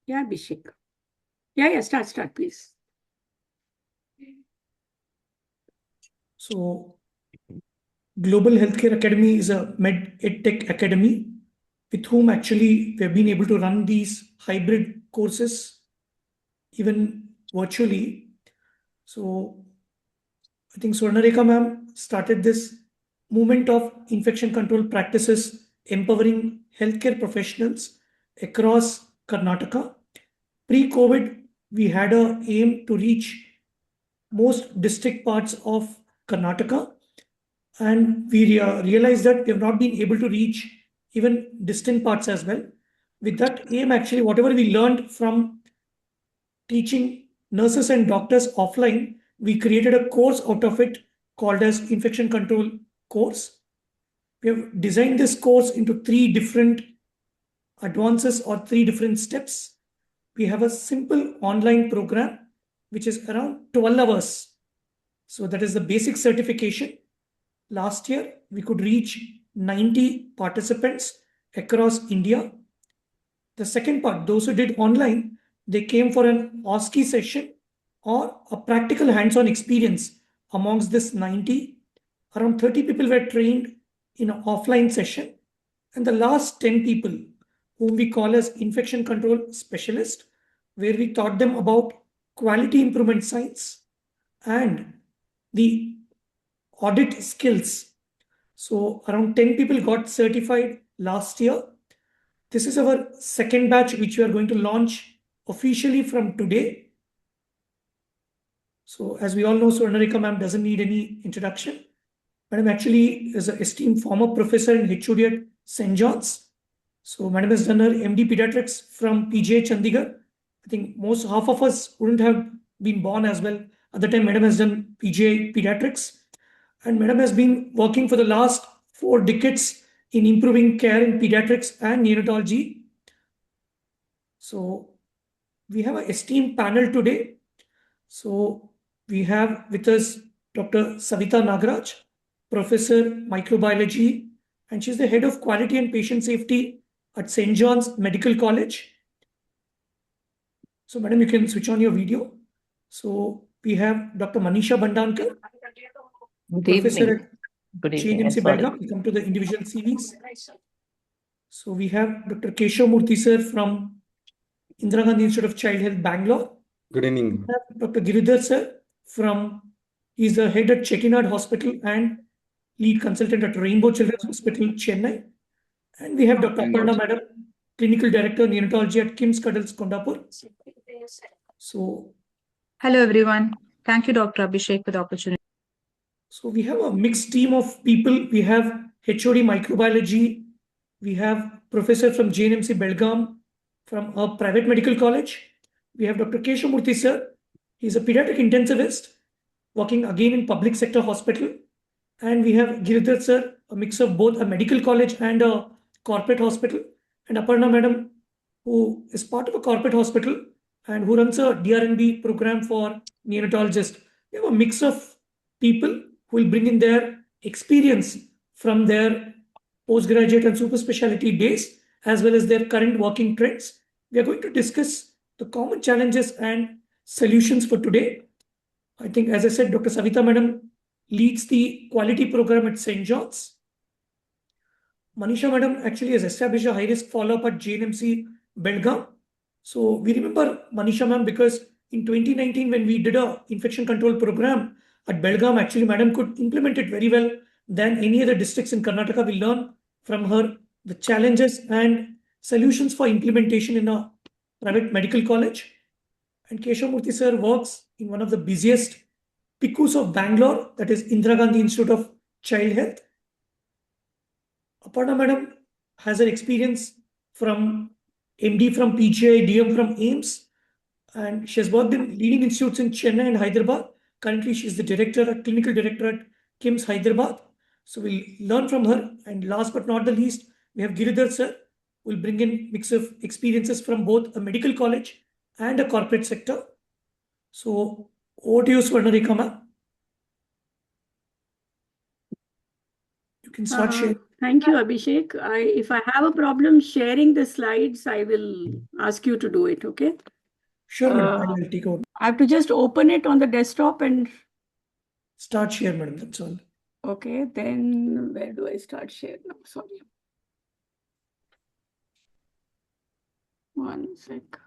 Yeah, Abhishek. Yeah, start, please. So, Global Healthcare Academy is a EdTech academy with whom actually we have been able to run these hybrid courses even virtually. So, I think Swarnareka ma'am started this movement of infection control practices empowering healthcare professionals across Karnataka. Pre-COVID, we had a aim to reach most district parts of Karnataka, and we realized that we have not been able to reach even distant parts as well. With that aim, actually, whatever we learned from teaching nurses and doctors offline, we created a course out of it called as infection control course. We have designed this course into three different advances or three different steps. We have a simple online program which is around 12 hours. So that is the basic certification. Last year, we could reach 90 participants across India. The second part, those who did online, they came for an OSCE session or a practical hands-on experience. Amongst this 90, around 30 people were trained in an offline session, and the last 10 people, whom we call as infection control specialist, where we taught them about quality improvement science and the audit skills. So around 10 people got certified last year. This is our second batch, which we are going to launch officially from today. So as we all know, Swarnareka ma'am doesn't need any introduction. Madam actually is an esteemed former professor in HOD at St. John's. So Madam has done her MD Pediatrics from PGI Chandigarh. I think most half of us wouldn't have been born as well. At the time, Madam has done PGI Pediatrics. And Madam has been working for the last 4 decades in improving care in pediatrics and neonatology. So we have an esteemed panel today. So we have with us Dr. Savita Nagaraj, Professor Microbiology, and she's the Head of Quality and Patient Safety at St. John's Medical College. So Madam, you can switch on your video. So we have Dr. Manisha Bandankar, Professor at GNMC Belgaum. We come to the individual CVs. So we have Dr. Keshav Murthy sir from Indira Gandhi Institute of Child Health, Bangalore. Good evening. We have Dr. Giridhar sir he's the head at Chettinad Hospital and lead consultant at Rainbow Children's Hospital, Chennai. And we have Dr. Aparna Madam, Clinical Director, Neonatology at KIMS Cuddles, Kondapur. So, hello everyone. Thank you, Dr. Abhishek, for the opportunity. So we have a mixed team of people. We have HOD Microbiology. We have Professor from JNMC Belgaum from a private medical college. We have Dr. Keshav Murthy sir. He's a pediatric intensivist working again in public sector hospital. And we have Giridhar sir, a mix of both a medical college and a corporate hospital. And Aparna madam, who is part of a corporate hospital and who runs a DRNB program for neonatologists. We have a mix of people who will bring in their experience from their postgraduate and super specialty days, as well as their current working trends. We are going to discuss the common challenges and solutions for today. I think, as I said, Dr. Savita madam leads the quality program at St. John's. Manisha madam actually has established a high-risk follow-up at JNMC Belgaum. So we remember Manisha ma'am because in 2019, when we did a infection control program at Belgaum, actually madam could implement it very well than any other districts in Karnataka. We learn from her the challenges and solutions for implementation in a private medical college. And Keshav Murthy sir works in one of the busiest PICUs of Bangalore, that is Indira Gandhi Institute of Child Health. Aparna madam has an experience from MD from PGI, DM from AIMS, and she has worked in leading institutes in Chennai and Hyderabad. Currently, she is the clinical director at KIMS Hyderabad. So we'll learn from her. And last but not the least, we have Giridhar sir, who will bring in mix of experiences from both a medical college and a corporate sector. So over to you, Swarnareka ma'am. can start sharing. Thank you, Abhishek. If I have a problem sharing the slides, I will ask you to do it, okay? Sure, madam. I'll take over. I have to just open it on the desktop and... Start share, madam. That's all. Okay, then where do I start share now? Sorry. One sec.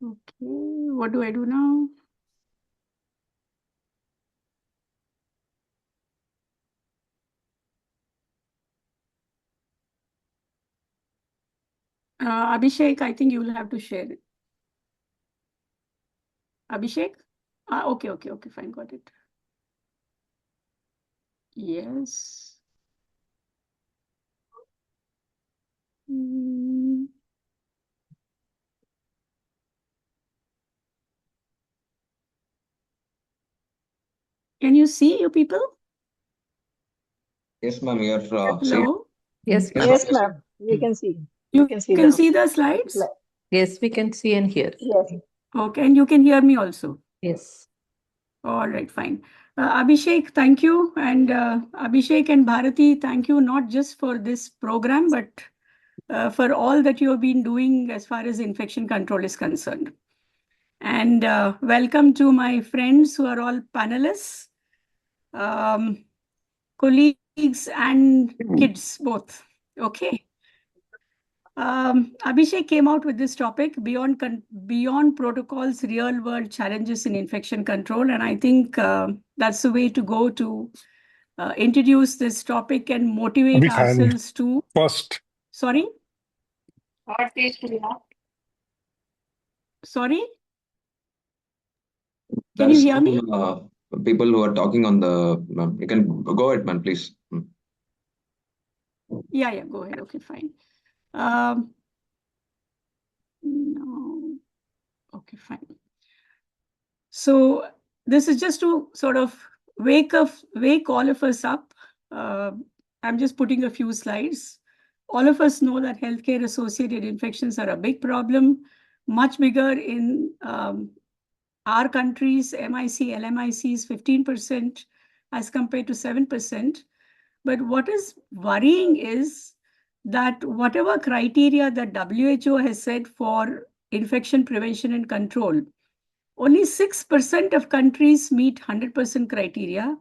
Okay, what do I do now? Abhishek, I think you will have to share it. Abhishek? Okay, fine, got it. Yes. Mm. Can you see you people? Yes, ma'am. You're Hello? Yes, ma'am. Yes, ma'am. We can see. You We can see can the see the slides? Yes, we can see and hear. Yes. Okay, and you can hear me also? Yes. All right, fine. Abhishek, thank you. And Abhishek and Bharati, thank you not just for this program, but for all that you have been doing as far as infection control is concerned. And welcome to my friends who are all panelists, colleagues and kids both. Okay. Abhishek came out with this topic, beyond protocols, real world challenges in infection control. And I think that's the way to go to introduce this topic and motivate Big hand ourselves to... first. Sorry? Sorry? Can There you is hear me? some people who are talking on the. Ma'am, you can go ahead, man, please. Yeah, go ahead. Okay, fine. No. Okay, fine. So this is just to sort of wake all of us up. I'm just putting a few slides. All of us know that healthcare associated infections are a big problem, much bigger in our countries. MIC, LMIC is 15% as compared to 7%. But what is worrying is that whatever criteria that WHO has set for infection prevention and control, only 6% of countries meet 100% criteria,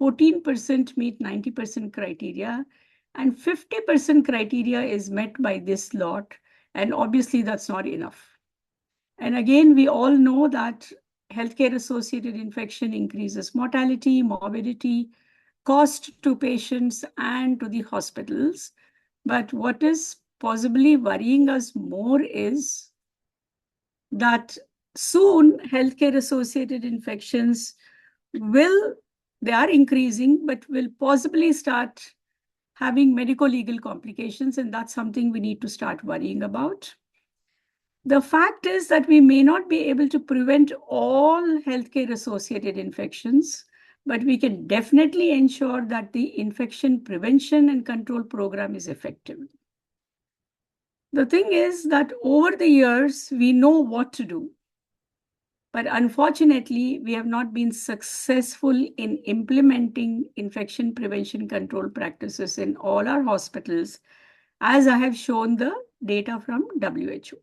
14% meet 90% criteria, and 50% criteria is met by this lot. And obviously, that's not enough. And again, we all know that healthcare-associated infection increases mortality, morbidity, cost to patients and to the hospitals. But what is possibly worrying us more is that soon healthcare-associated infections they are increasing, but will possibly start having medico-legal complications, and that's something we need to start worrying about. The fact is that we may not be able to prevent all healthcare-associated infections, but we can definitely ensure that the infection prevention and control program is effective. The thing is that over the years, we know what to do. But unfortunately, we have not been successful in implementing infection prevention control practices in all our hospitals, as I have shown the data from WHO.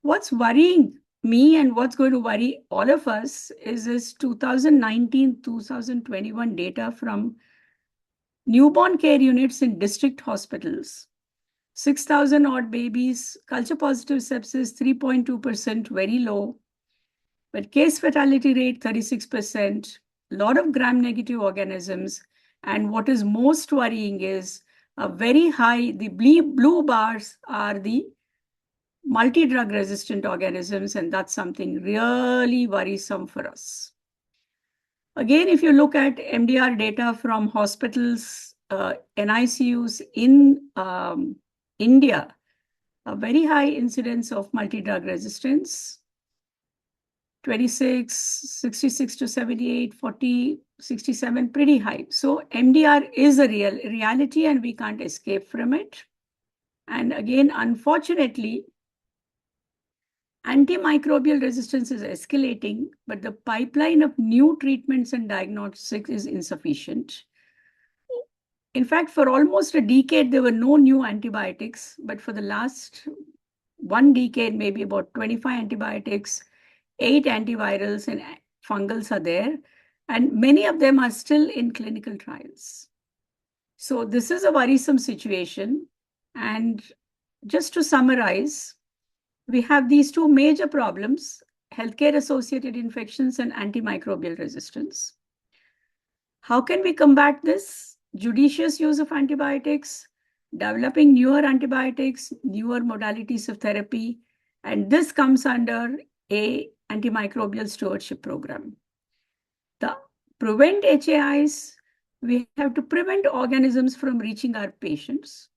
What's worrying me and what's going to worry all of us is this 2019-2021 data from newborn care units in district hospitals. 6,000 odd babies, culture positive sepsis, 3.2%, very low. But case fatality rate, 36%, a lot of gram-negative organisms. And what is most worrying is a very high, the blue bars are the multi-drug resistant organisms, and that's something really worrisome for us. Again, if you look at MDR data from hospitals, NICUs in India, a very high incidence of multi-drug resistance. 26, 66 to 78, 40, 67, pretty high. So MDR is a reality and we can't escape from it. And again, unfortunately, antimicrobial resistance is escalating, but the pipeline of new treatments and diagnostics is insufficient. In fact, for almost a decade, there were no new antibiotics, but for the last 1 decade, maybe about 25 antibiotics, 8 antivirals and fungals are there, and many of them are still in clinical trials. So this is a worrisome situation. And just to summarize, we have these two major problems: healthcare-associated infections and antimicrobial resistance. How can we combat this? Judicious use of antibiotics, developing newer antibiotics, newer modalities of therapy, and this comes under a antimicrobial stewardship program. The prevent HAIs, we have to prevent organisms from reaching our patients.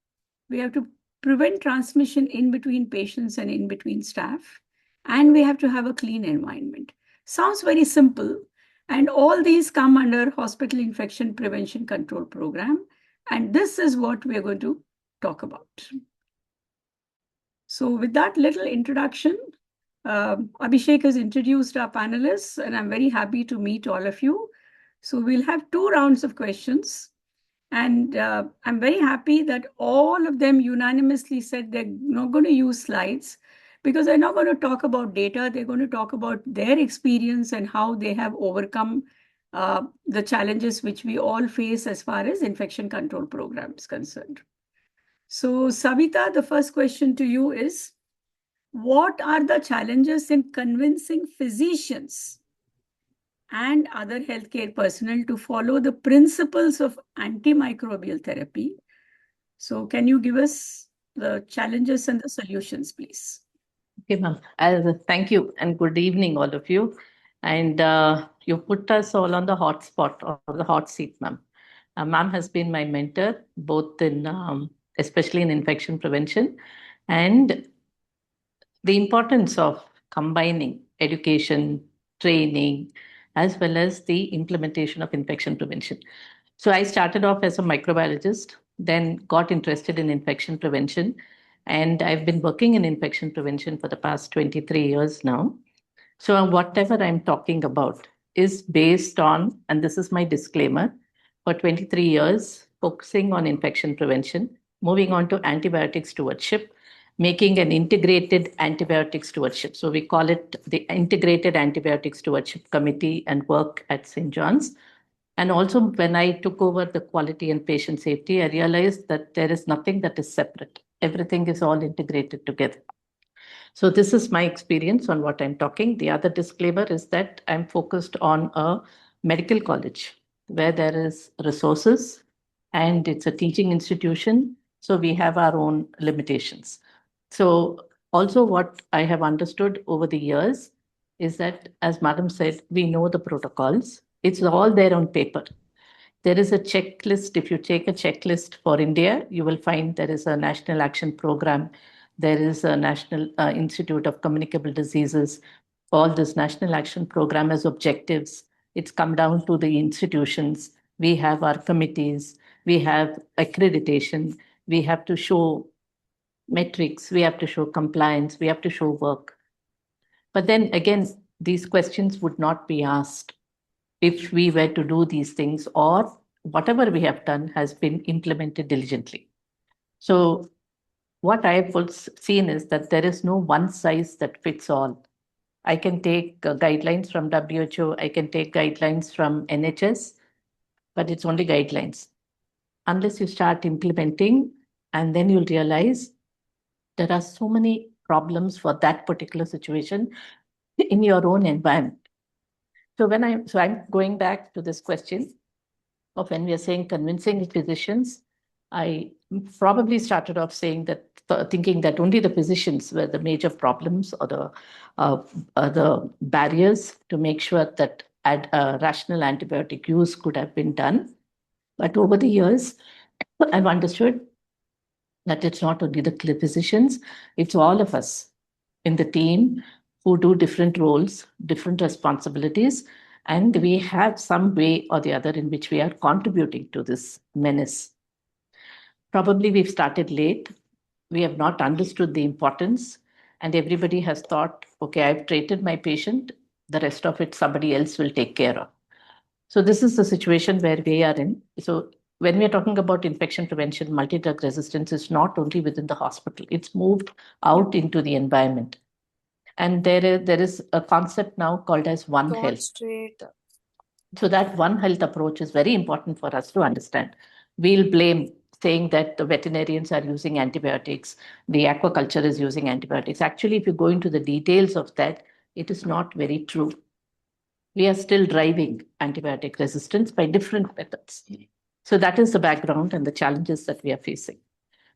We have to prevent transmission in between patients and in between staff. And we have to have a clean environment. Sounds very simple. And all these come under Hospital Infection Prevention Control Program. And this is what we're going to talk about. So with that little introduction, Abhishek has introduced our panelists, and I'm very happy to meet all of you. So we'll have 2 rounds of questions. And I'm very happy that all of them unanimously said they're not going to use slides because they're not going to talk about data. They're going to talk about their experience and how they have overcome the challenges which we all face as far as infection control programs concerned. So Savita, the first question to you is, what are the challenges in convincing physicians and other healthcare personnel to follow the principles of antimicrobial therapy? So can you give us the challenges and the solutions, please? Okay, ma'am. Thank you and good evening, all of you. And you put us all on the hot spot or the hot seat, ma'am. Ma'am has been my mentor, both in, especially in infection prevention, and the importance of combining education, training, as well as the implementation of infection prevention. So I started off as a microbiologist, then got interested in infection prevention, and I've been working in infection prevention for the past 23 years now. So whatever I'm talking about is based on, and this is my disclaimer, for 23 years, focusing on infection prevention, moving on to antibiotic stewardship, making an integrated antibiotic stewardship. So we call it the Integrated Antibiotic Stewardship Committee and work at St. John's. And also when I took over the quality and patient safety, I realized that there is nothing that is separate. Everything is all integrated together. So this is my experience on what I'm talking. The other disclaimer is that I'm focused on a medical college where there is resources and it's a teaching institution. So we have our own limitations. So also what I have understood over the years is that, as Madam said, we know the protocols. It's all there on paper. There is a checklist. If you take a checklist for India, you will find there is a national action program. There is a National Institute of Communicable Diseases. All this national action program has objectives. It's come down to the institutions. We have our committees. We have accreditation. We have to show metrics. We have to show compliance. We have to show work. But then again, these questions would not be asked if we were to do these things, or whatever we have done has been implemented diligently. So what I've seen is that there is no one size that fits all. I can take guidelines from WHO, I can take guidelines from NHS, but it's only guidelines. Unless you start implementing, and then you'll realize there are so many problems for that particular situation in your own environment. So I'm going back to this question of when we are saying convincing physicians, I probably started off saying that, thinking that only the physicians were the major problems or the barriers to make sure that rational antibiotic use could have been done. But over the years, I've understood that it's not only the physicians, it's all of us in the team who do different roles, different responsibilities, and we have some way or the other in which we are contributing to this menace. Probably we've started late. We have not understood the importance, and everybody has thought, okay, I've treated my patient, the rest of it somebody else will take care of. So this is the situation where we are in. So when we are talking about infection prevention, multi-drug resistance is not only within the hospital, it's moved out into the environment. And there is a concept now called as One Health. So that One Health approach is very important for us to understand. We'll blame saying that the veterinarians are using antibiotics, the aquaculture is using antibiotics. Actually, if you go into the details of that, it is not very true. We are still driving antibiotic resistance by different methods. So that is the background and the challenges that we are facing.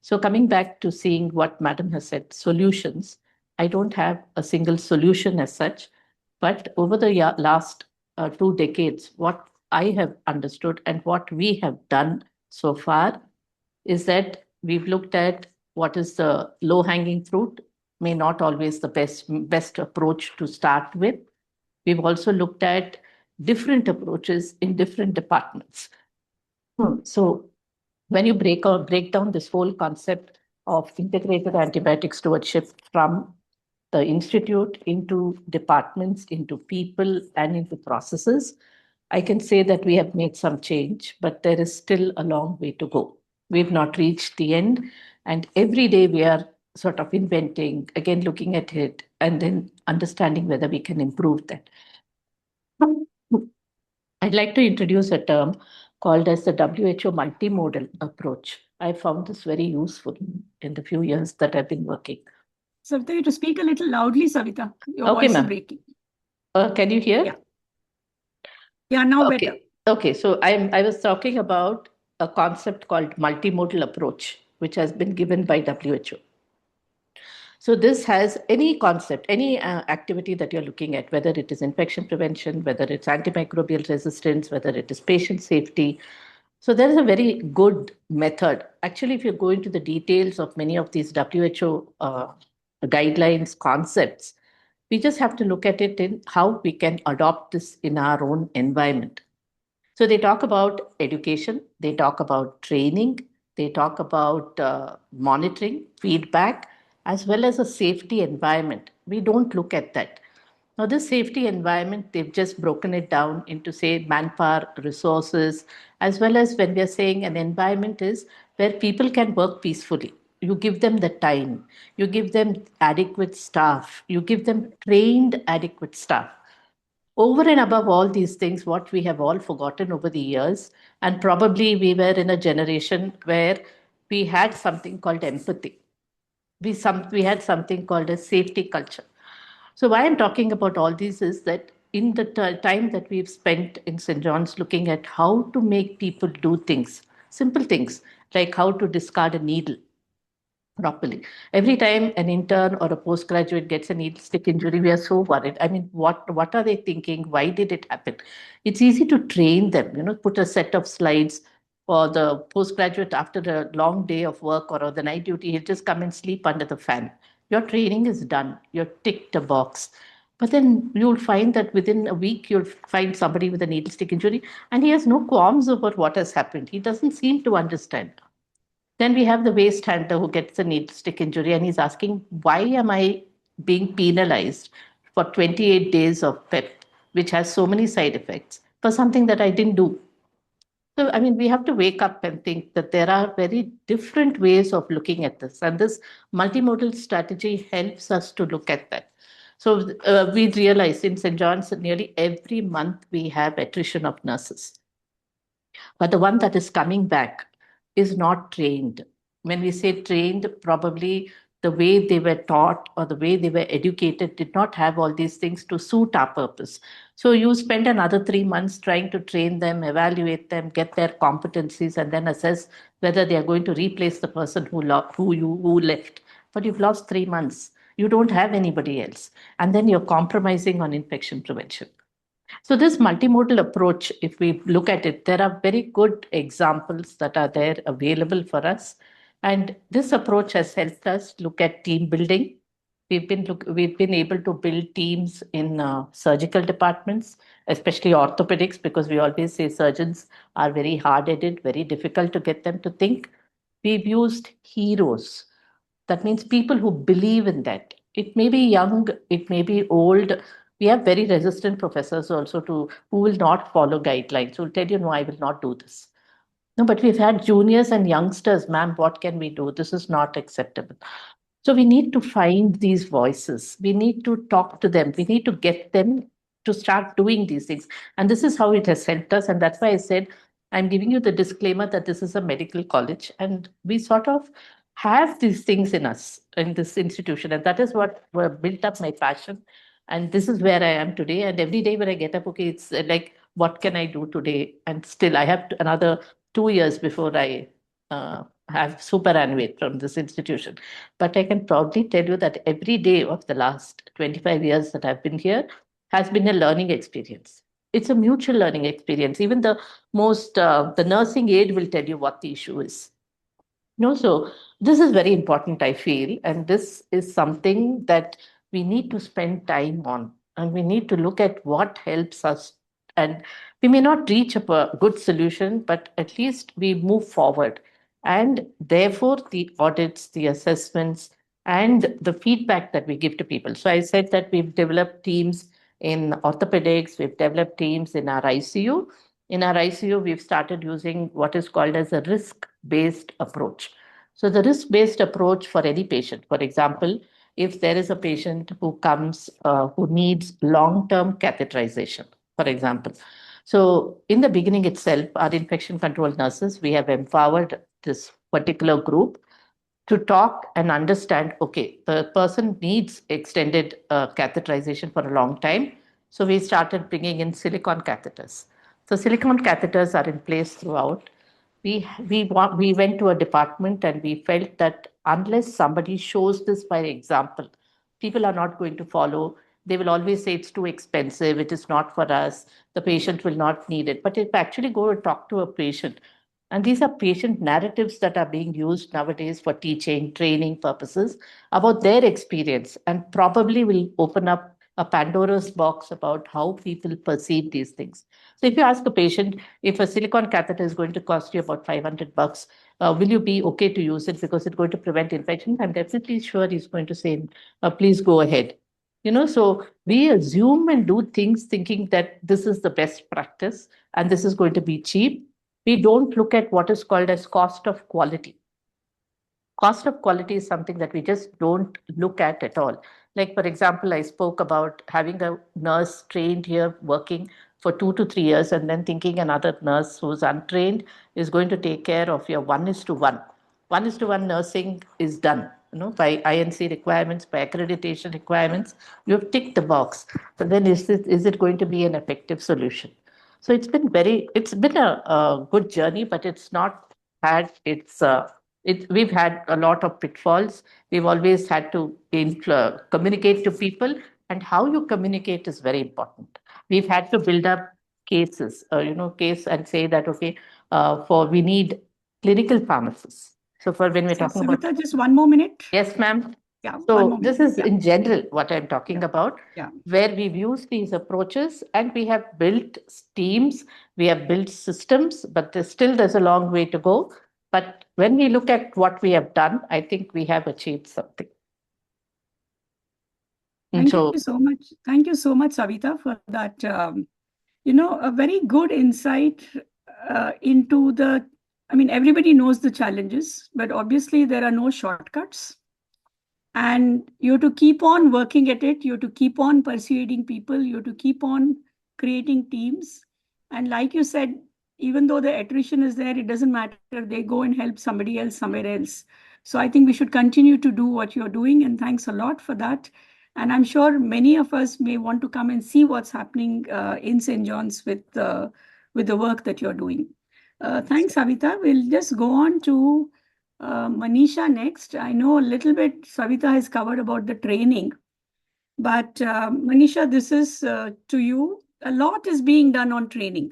So coming back to seeing what Madam has said, solutions, I don't have a single solution as such, but over the last 2 decades, what I have understood and what we have done so far is that we've looked at what is the low-hanging fruit, may not always the best approach to start with. We've also looked at different approaches in different departments. So when you break down this whole concept of integrated antibiotic stewardship from the institute into departments, into people, and into processes, I can say that we have made some change, but there is still a long way to go. We've not reached the end, and every day we are sort of inventing, again looking at it, and then understanding whether we can improve that. I'd like to introduce a term called as the WHO multimodal approach. I found this very useful in the few years that I've been working. Savita, you have to speak a little loudly, Savita. Your Okay, voice is ma'am. breaking. Can you hear? Yeah. Yeah, now Okay. better. Okay, so I was talking about a concept called multimodal approach, which has been given by WHO. So this has any concept, any activity that you're looking at, whether it is infection prevention, whether it's antimicrobial resistance, whether it is patient safety. So there is a very good method. Actually, if you go into the details of many of these WHO guidelines, concepts, we just have to look at it in how we can adopt this in our own environment. So they talk about education, they talk about training, they talk about monitoring, feedback, as well as a safety environment. We don't look at that. Now, this safety environment, they've just broken it down into, say, manpower, resources, as well as when we are saying an environment is where people can work peacefully. You give them the time, you give them adequate staff, you give them trained adequate staff. Over and above all these things, what we have all forgotten over the years, and probably we were in a generation where we had something called empathy. We had something called a safety culture. So why I'm talking about all these is that in the time that we've spent in St. John's looking at how to make people do things, simple things, like how to discard a needle properly. Every time an intern or a postgraduate gets a needle stick injury, we are so worried. I mean, what are they thinking? Why did it happen? It's easy to train them, put a set of slides for the postgraduate after a long day of work or the night duty, he'll just come and sleep under the fan. Your training is done. You're ticked a box. But then you'll find that within a week, you'll find somebody with a needle stick injury and he has no qualms over what has happened. He doesn't seem to understand. Then we have the waste handler who gets a needle stick injury and he's asking, why am I being penalized for 28 days of PEP, which has so many side effects, for something that I didn't do? So, I mean, we have to wake up and think that there are very different ways of looking at this. And this multimodal strategy helps us to look at that. So we realize in St. John's, nearly every month we have attrition of nurses. But the one that is coming back is not trained. When we say trained, probably the way they were taught or the way they were educated did not have all these things to suit our purpose. So you spend another 3 months trying to train them, evaluate them, get their competencies, and then assess whether they are going to replace the person who left. But you've lost 3 months. You don't have anybody else. And then you're compromising on infection prevention. So this multimodal approach, if we look at it, there are very good examples that are there available for us. And this approach has helped us look at team building. we've been able to build teams in surgical departments, especially orthopedics, because we always say surgeons are very hard-headed, very difficult to get them to think. We've used heroes. That means people who believe in that. It may be young, it may be old. We have very resistant professors also who will not follow guidelines, who will tell you, no, I will not do this. No, but we've had juniors and youngsters, ma'am, what can we do? This is not acceptable. So we need to find these voices. We need to talk to them. We need to get them to start doing these things. And this is how it has helped us. And that's why I said, I'm giving you the disclaimer that this is a medical college. And we sort of have these things in us, in this institution. And that is what built up my passion. And this is where I am today. And every day when I get up, okay, it's like, what can I do today? And still, I have another 2 years before I have superannuate from this institution. But I can proudly tell you that every day of the last 25 years that I've been here has been a learning experience. It's a mutual learning experience. Even the nursing aide will tell you what the issue is. So this is very important, I feel, and this is something that we need to spend time on, and we need to look at what helps us. And we may not reach a good solution, but at least we move forward. And therefore, the audits, the assessments, and the feedback that we give to people. So I said that we've developed teams in orthopedics, we've developed teams in our ICU. In our ICU, we've started using what is called as a risk-based approach. So the risk-based approach for any patient, for example, if there is a patient who comes who needs long-term catheterization, for example. So in the beginning itself, our infection control nurses, we have empowered this particular group to talk and understand, okay, the person needs extended catheterization for a long time. So we started bringing in silicone catheters. So silicone catheters are in place throughout. We went to a department and we felt that unless somebody shows this by example, people are not going to follow. They will always say it's too expensive, it is not for us, the patient will not need it. But if you actually go and talk to a patient, and these are patient narratives that are being used nowadays for teaching, training purposes about their experience, and probably will open up a Pandora's box about how people perceive these things. So if you ask a patient, if a silicone catheter is going to cost you about $500, will you be okay to use it because it's going to prevent infection? I'm definitely sure he's going to say, please go ahead. So we assume and do things thinking that this is the best practice and this is going to be cheap. We don't look at what is called as cost of quality. Cost of quality is something that we just don't look at all. Like, for example, I spoke about having a nurse trained here working for 2 to 3 years and then thinking another nurse who's untrained is going to take care of your 1:1. 1:1 nursing is done, by INC requirements, by accreditation requirements. You have ticked the box. But then is it going to be an effective solution? So it's been a good journey, but it's not had we've had a lot of pitfalls. We've always had to communicate to people, and how you communicate is very important. We've had to build up cases, case and say that, okay, we need clinical pharmacists. So for when we're talking Savita, about. just one more minute. Yes, ma'am. Yeah. one So more this minute. is in general what I'm talking about, where we've used these approaches and we have built teams, we have built systems, but there's a long way to go. But when we look at what we have done, I think we have achieved something. Thank you so much. Thank you so much, Savita, for that, a very good insight into everybody knows the challenges, but obviously there are no shortcuts. And you have to keep on working at it. You have to keep on persuading people. You have to keep on creating teams. And like you said, even though the attrition is there, it doesn't matter. They go and help somebody else somewhere else. So I think we should continue to do what you're doing. And thanks a lot for that. And I'm sure many of us may want to come and see what's happening in St. John's with the work that you're doing. Thanks, Savita. We'll just go on to Manisha next. I know a little bit Savita has covered about the training, but Manisha, this is to you. A lot is being done on training.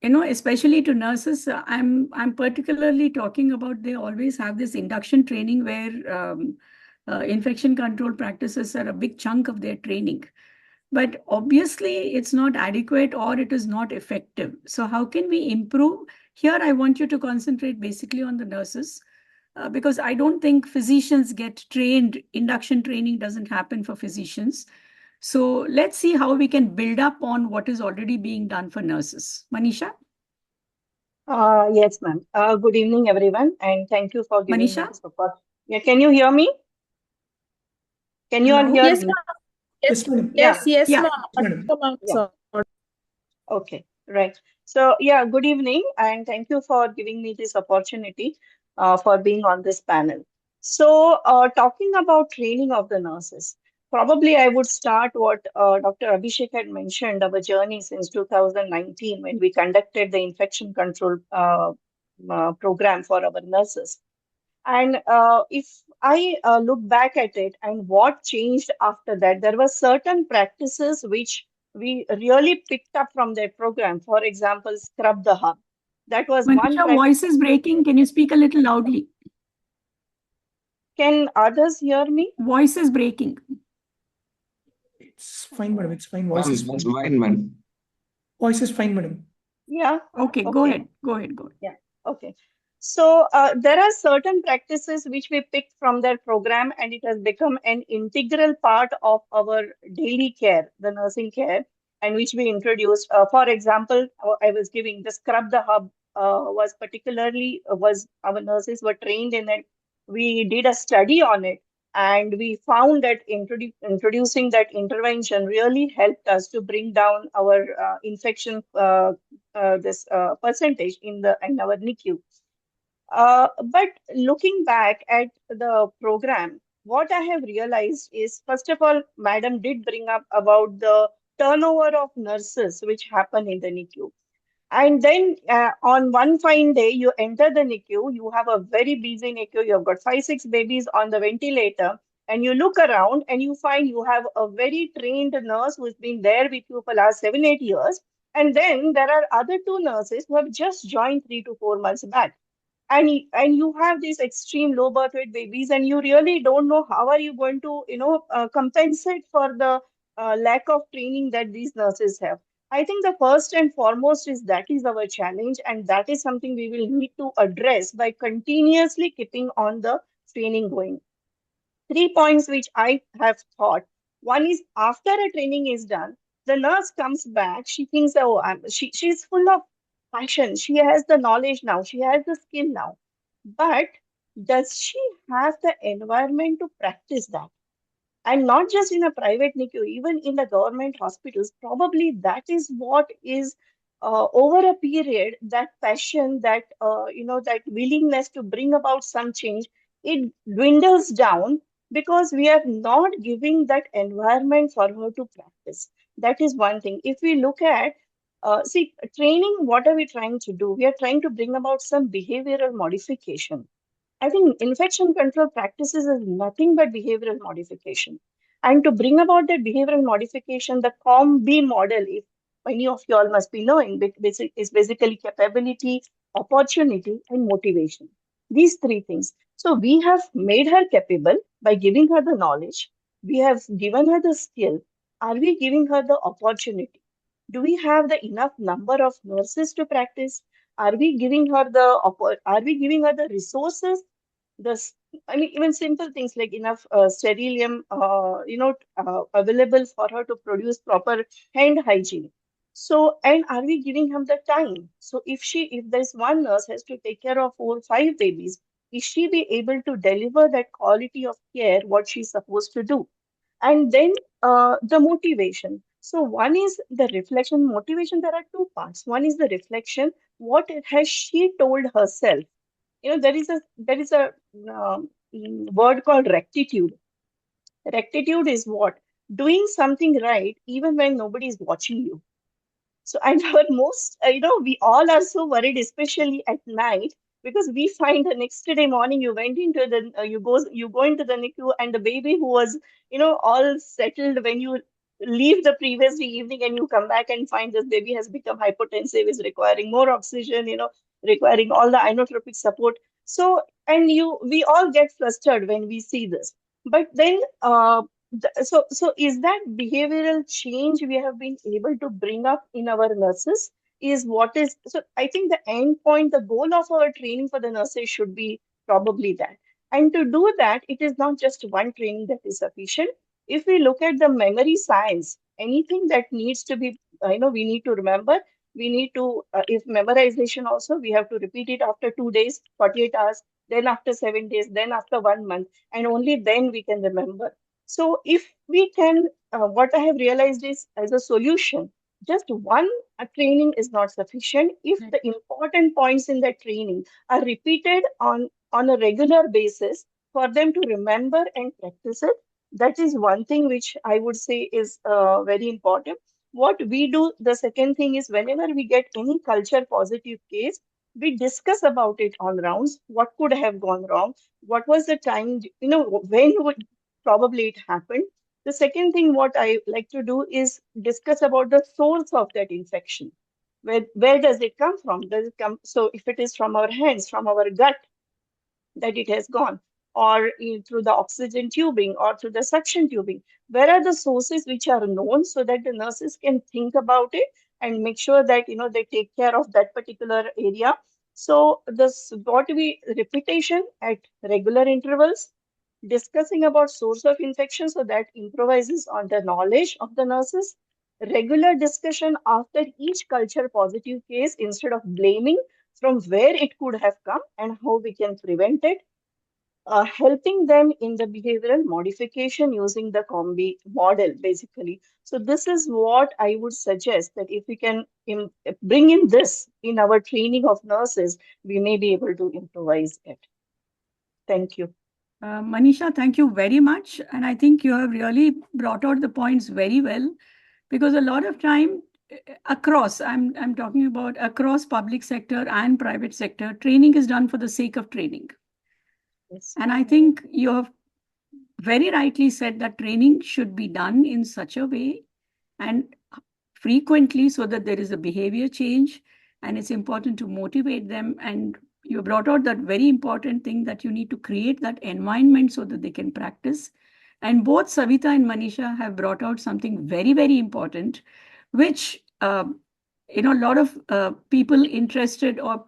especially to nurses, I'm particularly talking about they always have this induction training where infection control practices are a big chunk of their training. But obviously, it's not adequate or it is not effective. So how can we improve? Here, I want you to concentrate basically on the nurses. Because I don't think physicians get trained, induction training doesn't happen for physicians. So let's see how we can build up on what is already being done for nurses. Manisha? Yes, ma'am. Good evening, everyone, and thank you for giving me Manisha? this opportunity. Yeah, can you hear me? Can you all Hello? hear Yes, me? ma'am. Yes, madam. Yeah, Yes, Yeah. ma'am. Madam. Ma'am, yeah. sir. Okay, right. So, yeah, good evening, and thank you for giving me this opportunity for being on this panel. So, talking about training of the nurses, probably I would start what Dr. Abhishek had mentioned, our journey since 2019 when we conducted the infection control program for our nurses. And if I look back at it and what changed after that, there were certain practices which we really picked up from that program. For example, scrub the hub. That was one Manisha, practice. voice is breaking. Can you speak a little loudly? Can others hear me? Voice is breaking. It's fine, madam. It's fine. Voice is That's fine. fine, man. Voice is fine, madam. Yeah. Okay, go Okay. ahead. Go ahead. Go ahead. Yeah. Okay. So there are certain practices which we picked from their program, and it has become an integral part of our daily care, the nursing care, and which we introduced. For example, I was giving the scrub the hub was particularly was our nurses were trained in it. We did a study on it, and we found that introducing that intervention really helped us to bring down our infection this percentage in our NICU. But looking back at the program, what I have realized is, first of all, Madam did bring up about the turnover of nurses which happen in the NICU. And then on one fine day, you enter the NICU, you have a very busy NICU, you've got five, six babies on the ventilator, and you look around and you find you have a very trained nurse who's been there with you for last 7, 8 years. And then there are other two nurses who have just joined 3 to 4 months back. And you have these extreme low birth weight babies, and you really don't know how are you going to compensate for the lack of training that these nurses have. I think the first and foremost is that is our challenge, and that is something we will need to address by continuously keeping on the training going. 3 points which I have thought. One is, after a training is done, the nurse comes back. She thinks, oh, she's full of passion. She has the knowledge now. She has the skill now. But does she have the environment to practice that? And not just in a private NICU, even in the government hospitals, probably that is what is over a period, that passion, that that willingness to bring about some change, it dwindles down because we are not giving that environment for her to practice. That is one thing. If we look at see, training, what are we trying to do? We are trying to bring about some behavioral modification. I think infection control practices is nothing but behavioral modification. And to bring about that behavioral modification, the COM-B model, if many of you all must be knowing, is basically capability, opportunity, and motivation. These three things. So we have made her capable by giving her the knowledge. We have given her the skill. Are we giving her the opportunity? Do we have the enough number of nurses to practice? Are we giving her are we giving her the resources, this, I mean, even simple things like enough sterilium, available for her to produce proper hand hygiene? So, and are we giving him the time? So, if there's one nurse has to take care of 4 or 5 babies, is she be able to deliver that quality of care what she's supposed to do? And then the motivation. So, one is the reflection, motivation. There are two parts. One is the reflection. What has she told herself? There is a word called rectitude. Rectitude is what? Doing something right even when nobody is watching you. So, and our most, we all are so worried, especially at night, because we find the next day morning you went into you go into the NICU, and the baby who was all settled when you leave the previous evening and you come back and find this baby has become hypotensive, is requiring more oxygen, requiring all the inotropic support. So, and we all get flustered when we see this. But then, so is that behavioral change we have been able to bring up in our nurses is what is, so I think the end point, the goal of our training for the nurses should be probably that. And to do that, it is not just one training that is sufficient. If we look at the memory science, anything that needs to be, we need to remember, we need to, if memorization also, we have to repeat it after 2 days, 48 hours, then after 7 days, then after 1 month, and only then we can remember. So if we can, what I have realized is as a solution, just one training is not sufficient. If Right. the important points in that training are repeated on a regular basis for them to remember and practice it, that is one thing which I would say is very important. What we do, the second thing is whenever we get any culture positive case, we discuss about it on rounds. What could have gone wrong? What was the time, when would probably it happened? The second thing what I like to do is discuss about the source of that infection. Where does it come from? Does it come? So if it is from our hands, from our gut, that it has gone, or through the oxygen tubing or through the suction tubing. Where are the sources which are known so that the nurses can think about it and make sure that they take care of that particular area. So this got to be repetition at regular intervals, discussing about source of infection so that improvises on the knowledge of the nurses, regular discussion after each culture positive case instead of blaming from where it could have come and how we can prevent it, helping them in the behavioral modification using the combi model, basically. So this is what I would suggest, that if we can bring in this in our training of nurses, we may be able to improvise it. Thank you. Manisha, thank you very much. And I think you have really brought out the points very well, because a lot of time across, I'm talking about across public sector and private sector, training is done for the sake of training. Yes. And I think you have very rightly said that training should be done in such a way and frequently so that there is a behavior change, and it's important to motivate them. And you brought out that very important thing that you need to create that environment so that they can practice. And both Savita and Manisha have brought out something very, very important, which a lot of people interested or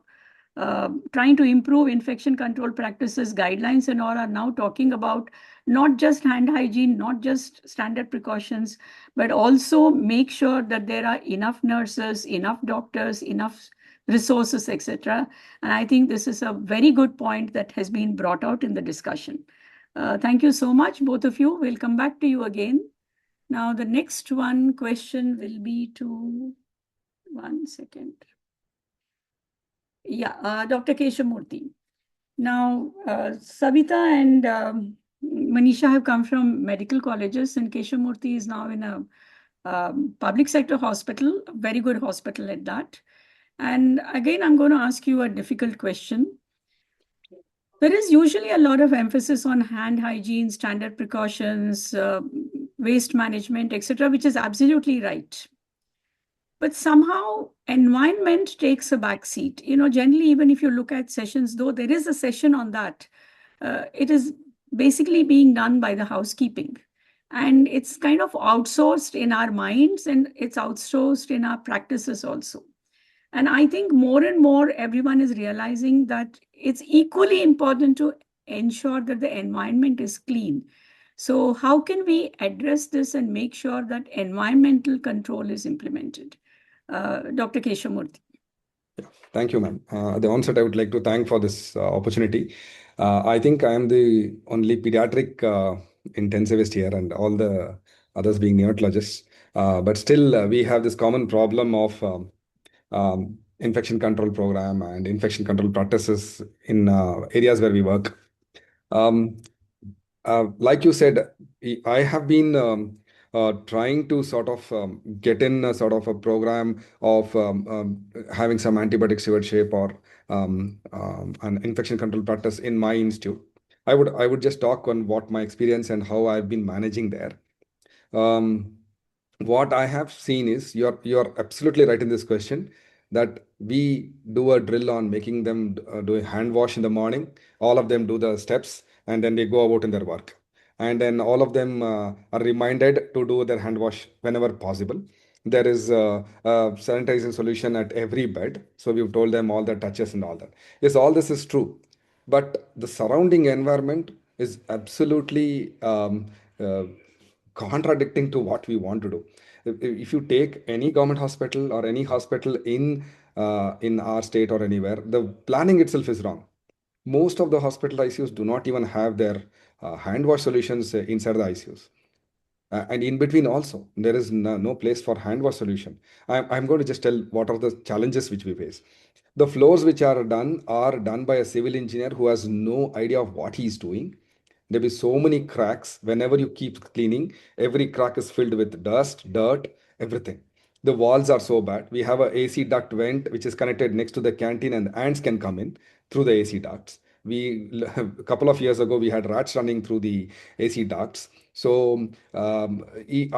trying to improve infection control practices, guidelines, and all are now talking about not just hand hygiene, not just standard precautions, but also make sure that there are enough nurses, enough doctors, enough resources, etc. And I think this is a very good point that has been brought out in the discussion. Thank you so much, both of you. We'll come back to you again. Now, the next question will be to, 1 second. Yeah, Dr. Keshamurthy. Now, Savita and Manisha have come from medical colleges, and Keshamurthy is now in a public sector hospital, a very good hospital at that. And again, I'm going to ask you a difficult question. There is usually a lot of emphasis on hand hygiene, standard precautions, waste management, etc., which is absolutely right. But somehow environment takes a back seat. Generally, even if you look at sessions, though there is a session on that, it is basically being done by the housekeeping. And it's kind of outsourced in our minds, and it's outsourced in our practices also. And I think more and more everyone is realizing that it's equally important to ensure that the environment is clean. So how can we address this and make sure that environmental control is implemented? Dr. Keshamurthy. Thank you, ma'am. At the onset, I would like to thank for this opportunity. I think I am the only pediatric intensivist here, and all the others being neonatologists. But still, we have this common problem of infection control program and infection control practices in areas where we work. Like you said, I have been trying to sort of get in a sort of a program of having some antibiotic stewardship or an infection control practice in my institute. I would just talk on what my experience and how I've been managing there. what I have seen is you're absolutely right in this question, that we do a drill on making them do a hand wash in the morning. All of them do the steps and then they go about in their work. And then all of them are reminded to do their hand wash whenever possible. There is a sanitizing solution at every bed. So we've told them all the touches and all that. Yes, all this is true. But the surrounding environment is absolutely contradicting to what we want to do. If you take any government hospital or any hospital in our state or anywhere, the planning itself is wrong. Most of the hospital ICUs do not even have their hand wash solutions inside the ICUs. And in between also, there is no place for hand wash solution. I'm going to just tell what are the challenges which we face. The floors which are done by a civil engineer who has no idea of what he's doing. There will be so many cracks. Whenever you keep cleaning, every crack is filled with dust, dirt, everything. The walls are so bad. We have a AC duct vent which is connected next to the canteen, and ants can come in through the AC ducts. A couple of years ago we had rats running through the AC ducts. So we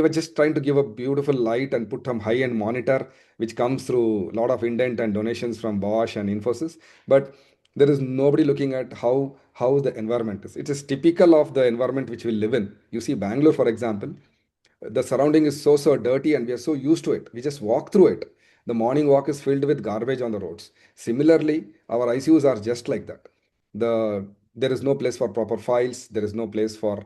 were just trying to give a beautiful light and put some high-end monitor which comes through a lot of indent and donations from Bosch and Infosys. But there is nobody looking at how the environment is. It is typical of the environment which we live in. You see, Bangalore, for example, the surrounding is so dirty and we are so used to it. We just walk through it. The morning walk is filled with garbage on the roads. Similarly, our ICUs are just like that. There is no place for proper files. There is no place for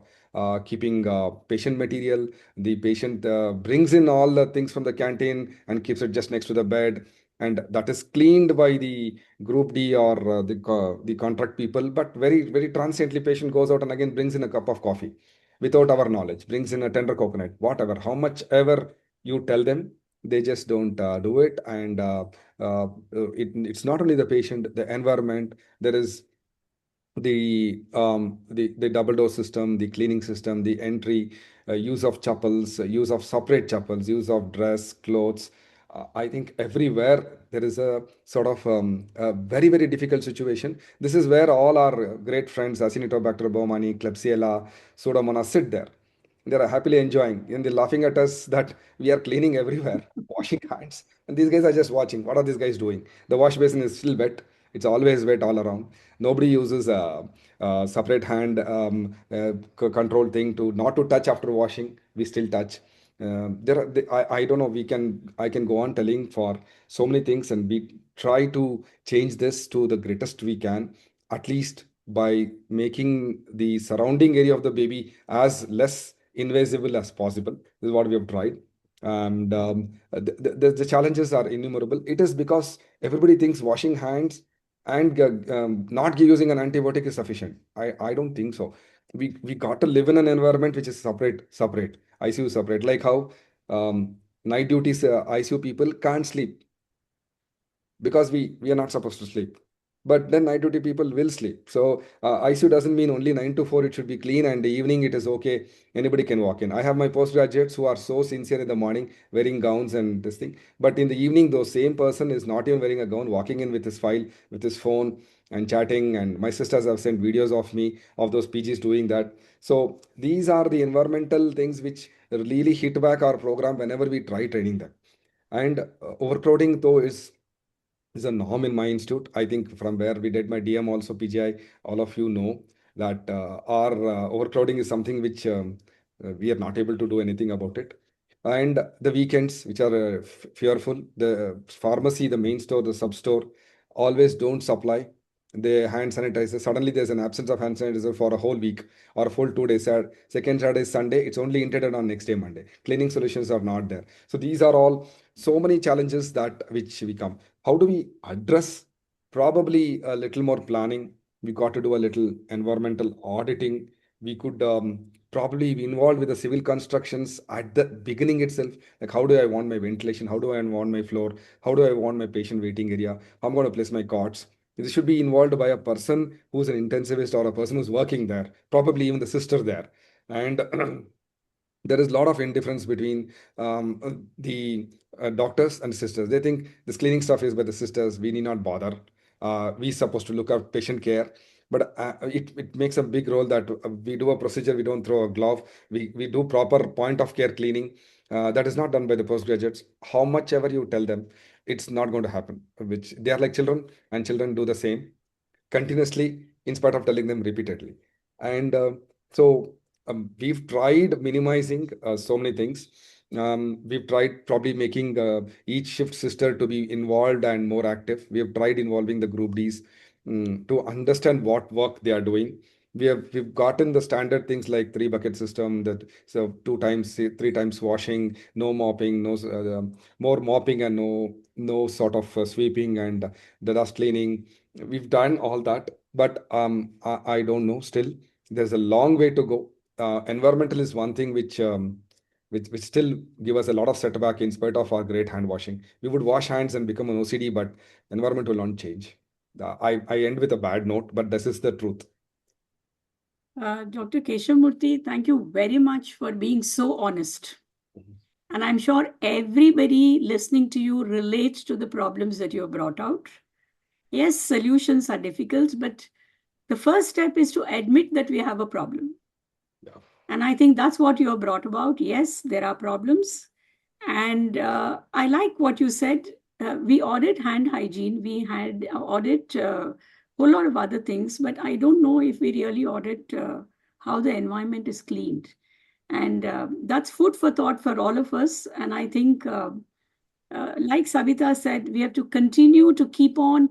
keeping patient material. The patient brings in all the things from the canteen and keeps it just next to the bed, and that is cleaned by the group D or the contract people. But very transiently, patient goes out and again brings in a cup of coffee without our knowledge, brings in a tender coconut, whatever, how much ever you tell them, they just don't do it. And it's not only the patient, the environment. There is the double door system, the cleaning system, the entry, use of chapels, use of separate chapels, use of dress, clothes. I think everywhere there is a sort of a very difficult situation. This is where all our great friends, Acinetobacter baumannii, Klebsiella, Pseudomonas, sit there. They are happily enjoying, and they're laughing at us that we are cleaning everywhere, washing hands, and these guys are just watching. What are these guys doing? The wash basin is still wet. It's always wet all around. Nobody uses a separate hand control thing to not to touch after washing. We still touch. I don't know. I can go on telling for so many things, and we try to change this to the greatest we can, at least by making the surrounding area of the baby as less invisible as possible. This is what we have tried. And the challenges are innumerable. It is because everybody thinks washing hands and not using an antibiotic is sufficient. I don't think so. We got to live in an environment which is separate, ICU separate. Like how night duties ICU people can't sleep because we are not supposed to sleep. But then night duty people will sleep. So ICU doesn't mean only 9 to 4 it should be clean, and the evening it is okay. Anybody can walk in. I have my postgraduates who are so sincere in the morning, wearing gowns and this thing. But in the evening, those same person is not even wearing a gown, walking in with his file, with his phone and chatting. And my sisters have sent videos of me, of those PGs doing that. So these are the environmental things which really hit back our program whenever we try training them. And overcrowding, though, is a norm in my institute. I think from where we did my DM also, PGI, all of you know that our overcrowding is something which we are not able to do anything about it. And the weekends, which are fearful, the pharmacy, the main store, the sub store, always don't supply the hand sanitizer. Suddenly there's an absence of hand sanitizer for a whole week or a full 2 days. Second Saturday, Sunday, it's only intended on next day, Monday. Cleaning solutions are not there. So these are all so many challenges that which we come. How do we address? Probably a little more planning. We got to do a little environmental auditing. We could probably be involved with the civil constructions at the beginning itself. Like, how do I want my ventilation? How do I want my floor? How do I want my patient waiting area? How I'm going to place my cots? This should be involved by a person who's an intensivist or a person who's working there, probably even the sister there. And there is a lot of indifference between the doctors and sisters. They think this cleaning stuff is by the sisters. We need not bother. We supposed to look at patient care. But it makes a big role that we do a procedure, we don't throw a glove. We do proper point of care cleaning. That is not done by the postgraduates. How much ever you tell them, it's not going to happen. Which they are like children, and children do the same continuously in spite of telling them repeatedly. And so we've tried minimizing so many things. We've tried probably making each shift sister to be involved and more active. We have tried involving the group Ds to understand what work they are doing. We've gotten the standard things like 3 bucket system, that so 2 times 3 times washing, no mopping, no more mopping, and no sort of sweeping, and the dust cleaning. We've done all that, but I don't know. Still, there's a long way to go. Environmental is one thing which still give us a lot of setback in spite of our great hand washing. We would wash hands and become an OCD, but environment will not change. I end with a bad note, but this is the truth. Dr. Keshavmurthy, thank you very much for being so honest. And I'm sure everybody listening to you relates to the problems that you have brought out. Yes, solutions are difficult, but the first step is to admit that we have a problem. Yeah. And I think that's what you have brought about. Yes, there are problems. And I like what you said. We audit hand hygiene. We had audit a whole lot of other things, but I don't know if we really audit how the environment is cleaned. And that's food for thought for all of us. And I think, like Savita said, we have to continue to keep on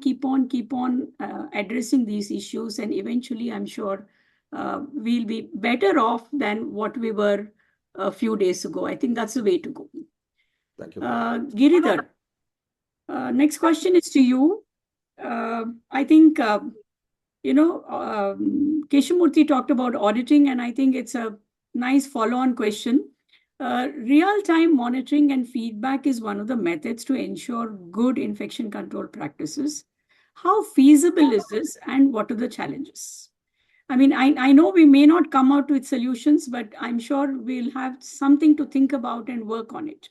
addressing these issues. And eventually, I'm sure we'll be better off than what we were a few days ago. I think that's the way to go. Thank you. Giridhar, next question is to you. I think, Keshavmurthy talked about auditing, and I think it's a nice follow-on question. Real-time monitoring and feedback is one of the methods to ensure good infection control practices. How feasible is this, and what are the challenges? I mean, I know we may not come out with solutions, but I'm sure we'll have something to think about and work on it.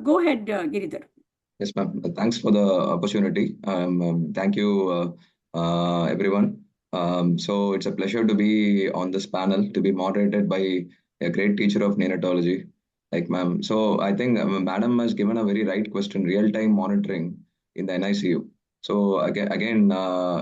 Go ahead, Giridhar. Yes, ma'am. Thanks for the opportunity. Thank you, everyone. So it's a pleasure to be on this panel, to be moderated by a great teacher of neonatology, like ma'am. So I think madam has given a very right question: real-time monitoring in the NICU. So again,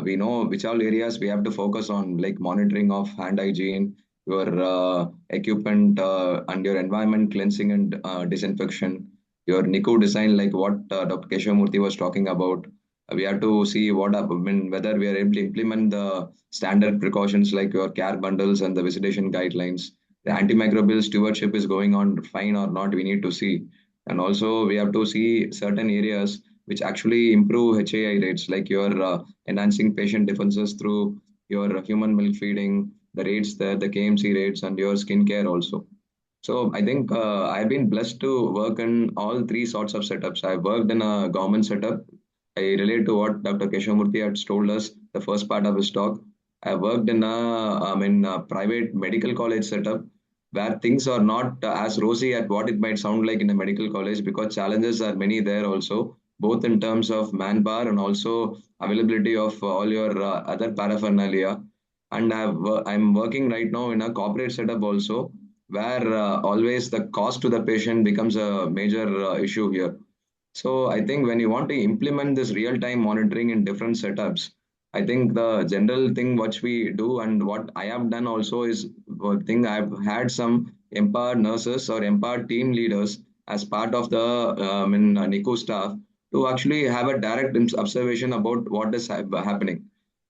we know which all areas we have to focus on, like monitoring of hand hygiene, your equipment, and your environment cleansing and disinfection, your NICU design, like what Dr. Keshavmurthy was talking about. We have to see whether we are able to implement the standard precautions like your care bundles and the visitation guidelines. The antimicrobial stewardship is going on fine or not, we need to see. And also we have to see certain areas which actually improve HAI rates, like your enhancing patient defenses through your human milk feeding, the rates there, the KMC rates, and your skincare also. So I think I've been blessed to work in all three sorts of setups. I've worked in a government setup. I relate to what Dr. Keshavmurthy had told us, the first part of his talk. I worked in a private medical college setup where things are not as rosy at what it might sound like in a medical college, because challenges are many there also, both in terms of manpower and also availability of all your other paraphernalia. And I'm working right now in a corporate setup also, where always the cost to the patient becomes a major issue here. So I think when you want to implement this real-time monitoring in different setups, I think the general thing which we do and what I have done also is, one thing, I've had some empowered nurses or empowered team leaders as part of the NICU staff to actually have a direct observation about what is happening.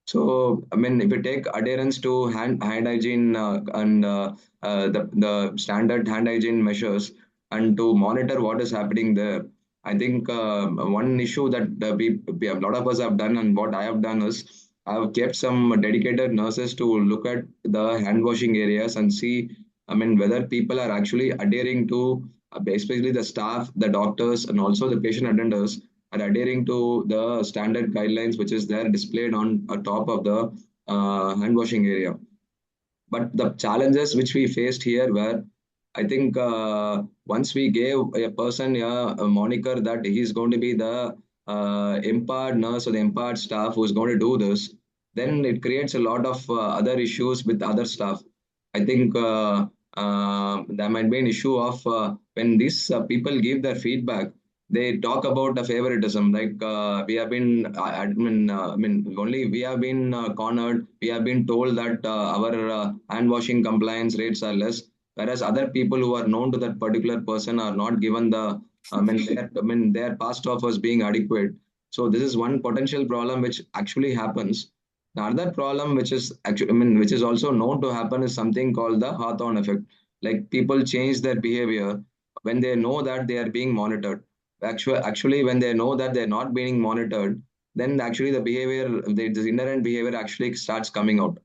So, I mean, if you take adherence to hand hygiene and the standard hand hygiene measures, and to monitor what is happening there, I think one issue that a lot of us have done, and what I have done is I have kept some dedicated nurses to look at the hand washing areas and see, I mean, whether people are actually adhering to, especially the staff, the doctors, and also the patient attenders are adhering to the standard guidelines which is there displayed on top of the hand washing area. But the challenges which we faced here were, I think once we gave a person a moniker that he's going to be the empowered nurse or the empowered staff who's going to do this, then it creates a lot of other issues with other staff. I think there might be an issue of when these people give their feedback, they talk about the favoritism. Like we have been, only we have been cornered. We have been told that our hand washing compliance rates are less, whereas other people who are known to that particular person are not given the, their past offers being adequate. So this is one potential problem which actually happens. The other problem, which is actually, which is also known to happen, is something called the Hawthorne effect. Like people change their behavior when they know that they are being monitored. Actually, when they know that they're not being monitored, then actually the behavior, the inherent behavior actually starts coming out.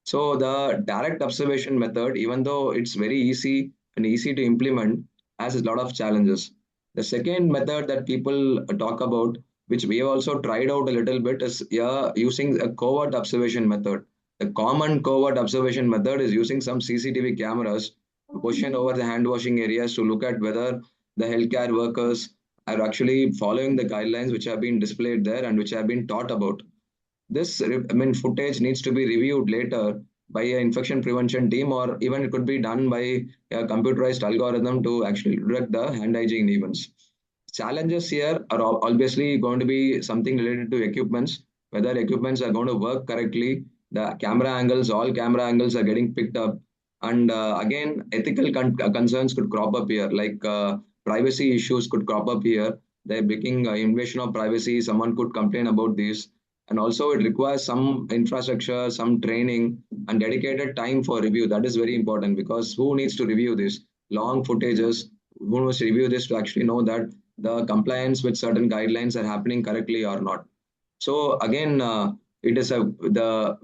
So the direct observation method, even though it's very easy and easy to implement, has a lot of challenges. The second method that people talk about, which we have also tried out a little bit, is using a covert observation method. The common covert observation method is using some CCTV cameras to position over the hand washing areas to look at whether the healthcare workers are actually following the guidelines which have been displayed there and which have been taught about. This footage needs to be reviewed later by an infection prevention team, or even it could be done by a computerized algorithm to actually detect the hand hygiene events. Challenges here are obviously going to be something related to equipments, whether equipments are going to work correctly, the camera angles, all camera angles are getting picked up. And again, ethical concerns could crop up here, like privacy issues could crop up here. They're making invasion of privacy. Someone could complain about this. And also, it requires some infrastructure, some training, and dedicated time for review. That is very important, because who needs to review this? Long footages, who must review this to actually know that the compliance with certain guidelines are happening correctly or not. So again, it is the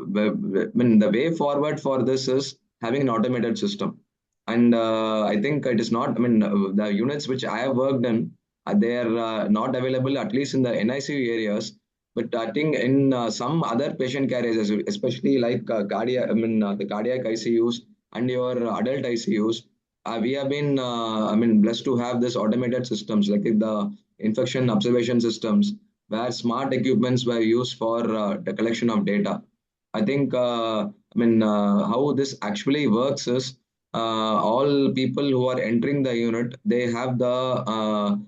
way forward for this is having an automated system. And I think it is not, the units which I have worked in, they are not available, at least in the NICU areas. But I think in some other patient care areas, especially like the cardiac ICUs and your adult ICUs, we have been, blessed to have this automated systems like the infection observation systems, where smart equipments were used for the collection of data. I think, how this actually works is all people who are entering the unit, they have the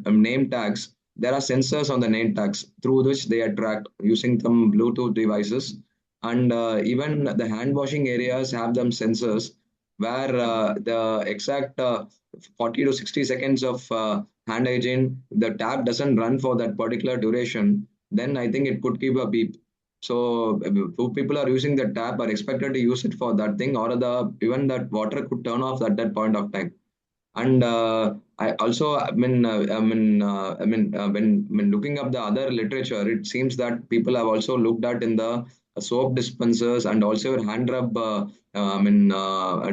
name tags. There are sensors on the name tags through which they are tracked using some Bluetooth devices. And even the hand washing areas have them sensors where the exact 40 to 60 seconds of hand hygiene, the tap doesn't run for that particular duration, then I think it could give a beep. So if people are using the tap are expected to use it for that thing, or the even that water could turn off at that point of time. And I also, when looking up the other literature, it seems that people have also looked at in the soap dispensers and also hand rub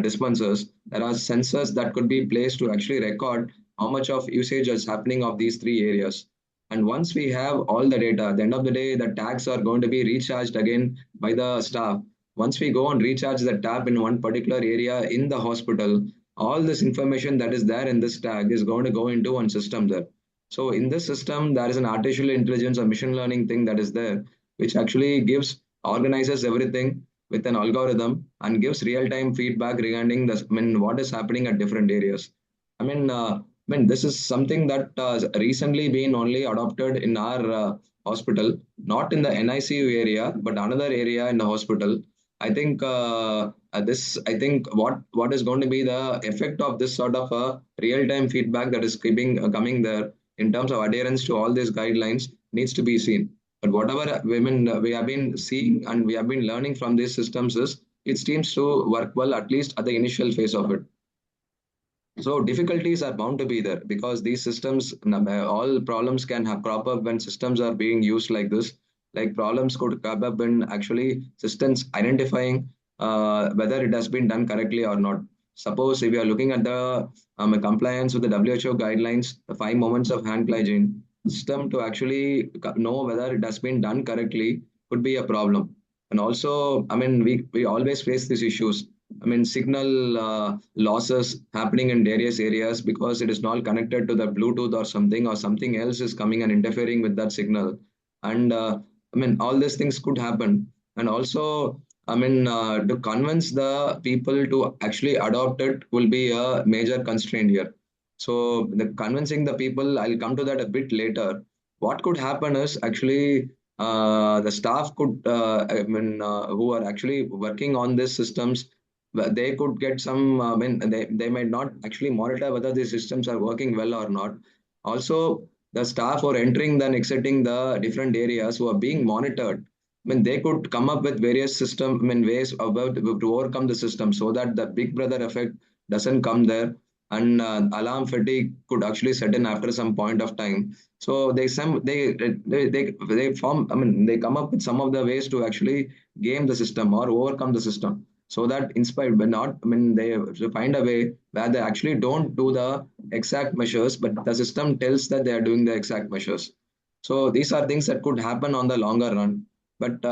dispensers. There are sensors that could be placed to actually record how much of usage is happening of these three areas. And once we have all the data, at the end of the day, the tags are going to be recharged again by the staff. Once we go and recharge the tap in one particular area in the hospital, all this information that is there in this tag is going to go into one system there. So in this system, there is an artificial intelligence or machine learning thing that is there, which actually organizes everything with an algorithm and gives real-time feedback regarding what is happening at different areas. This is something that recently been only adopted in our hospital, not in the NICU area, but another area in the hospital. I think I think what is going to be the effect of this sort of a real-time feedback that is coming there in terms of adherence to all these guidelines needs to be seen. But whatever women we have been seeing and we have been learning from these systems is it seems to work well, at least at the initial phase of it. So difficulties are bound to be there because these systems, all problems can crop up when systems are being used like this. Like problems could crop up when actually systems identifying whether it has been done correctly or not. Suppose if you are looking at the compliance with the WHO guidelines, the 5 moments of hand hygiene, system to actually know whether it has been done correctly could be a problem. And also, we always face these issues. Signal losses happening in various areas because it is not connected to the Bluetooth or something else is coming and interfering with that signal. And all these things could happen. And also, I mean, to convince the people to actually adopt it will be a major constraint here. So the convincing the people, I'll come to that a bit later. What could happen is actually the staff could, who are actually working on these systems, they could get some, they might not actually monitor whether these systems are working well or not. Also, the staff who are entering and exiting the different areas who are being monitored, I mean, they could come up with various system, I mean, ways about to overcome the system so that the big brother effect doesn't come there, and alarm fatigue could actually set in after some point of time. So they form, I mean, they come up with some of the ways to actually game the system or overcome the system. So that inspired, but not, I mean, they find a way where they actually don't do the exact measures, but the system tells that they are doing the exact measures. So these are things that could happen on the longer run. But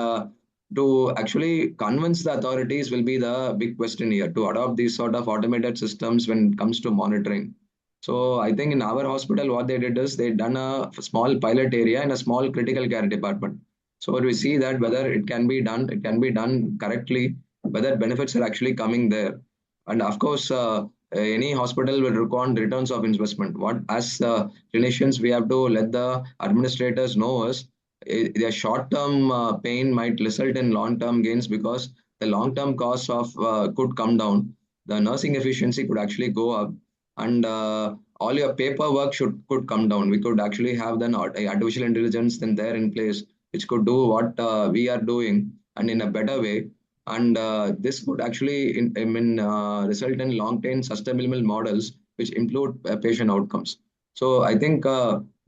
to actually convince the authorities will be the big question here to adopt these sort of automated systems when it comes to monitoring. So I think in our hospital, what they did is they done a small pilot area in a small critical care department. So we see that whether it can be done correctly, whether benefits are actually coming there. And of course, any hospital will require returns of investment. What as clinicians we have to let the administrators know is their short-term pain might result in long-term gains because the long-term costs of could come down. The nursing efficiency could actually go up, and all your paperwork could come down. We could actually have then artificial intelligence then there in place, which could do what we are doing and in a better way. And this could actually result in long-term sustainable models which improve patient outcomes. So I think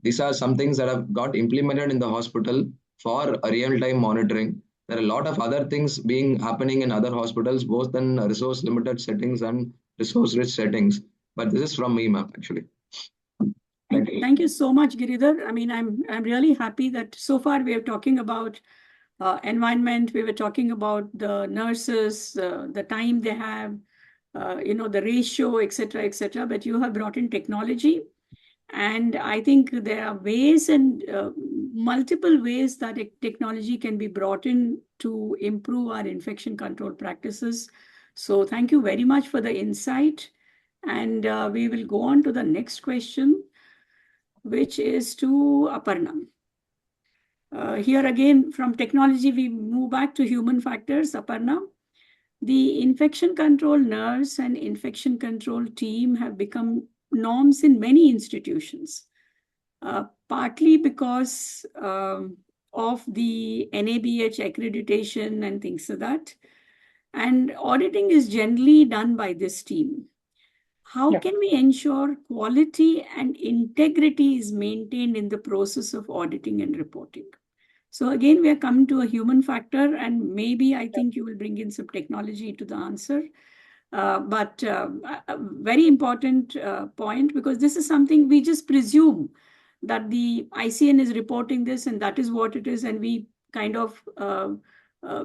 these are some things that have got implemented in the hospital for real-time monitoring. There are a lot of other things being happening in other hospitals, both in resource limited settings and resource rich settings. But this is from me, ma'am, actually. Thank you so much, Giridhar. I mean, I'm really happy that so far we are talking about environment. We were talking about the nurses, the time they have, the ratio, etc., etc. But you have brought in technology, and I think there are ways and multiple ways that technology can be brought in to improve our infection control practices. So thank you very much for the insight. And we will go on to the next question, which is to Aparna. Here again, from technology, we move back to human factors. Aparna, the infection control nurse and infection control team have become norms in many institutions, partly because of the NABH accreditation and things like that. And auditing is generally done by this team. How can we ensure quality and integrity is maintained in the process of auditing and reporting? So again, we are coming to a human factor, and maybe I think you will bring in some technology to the answer. But a very important point, because this is something we just presume that the ICN is reporting this and that is what it is, and we kind of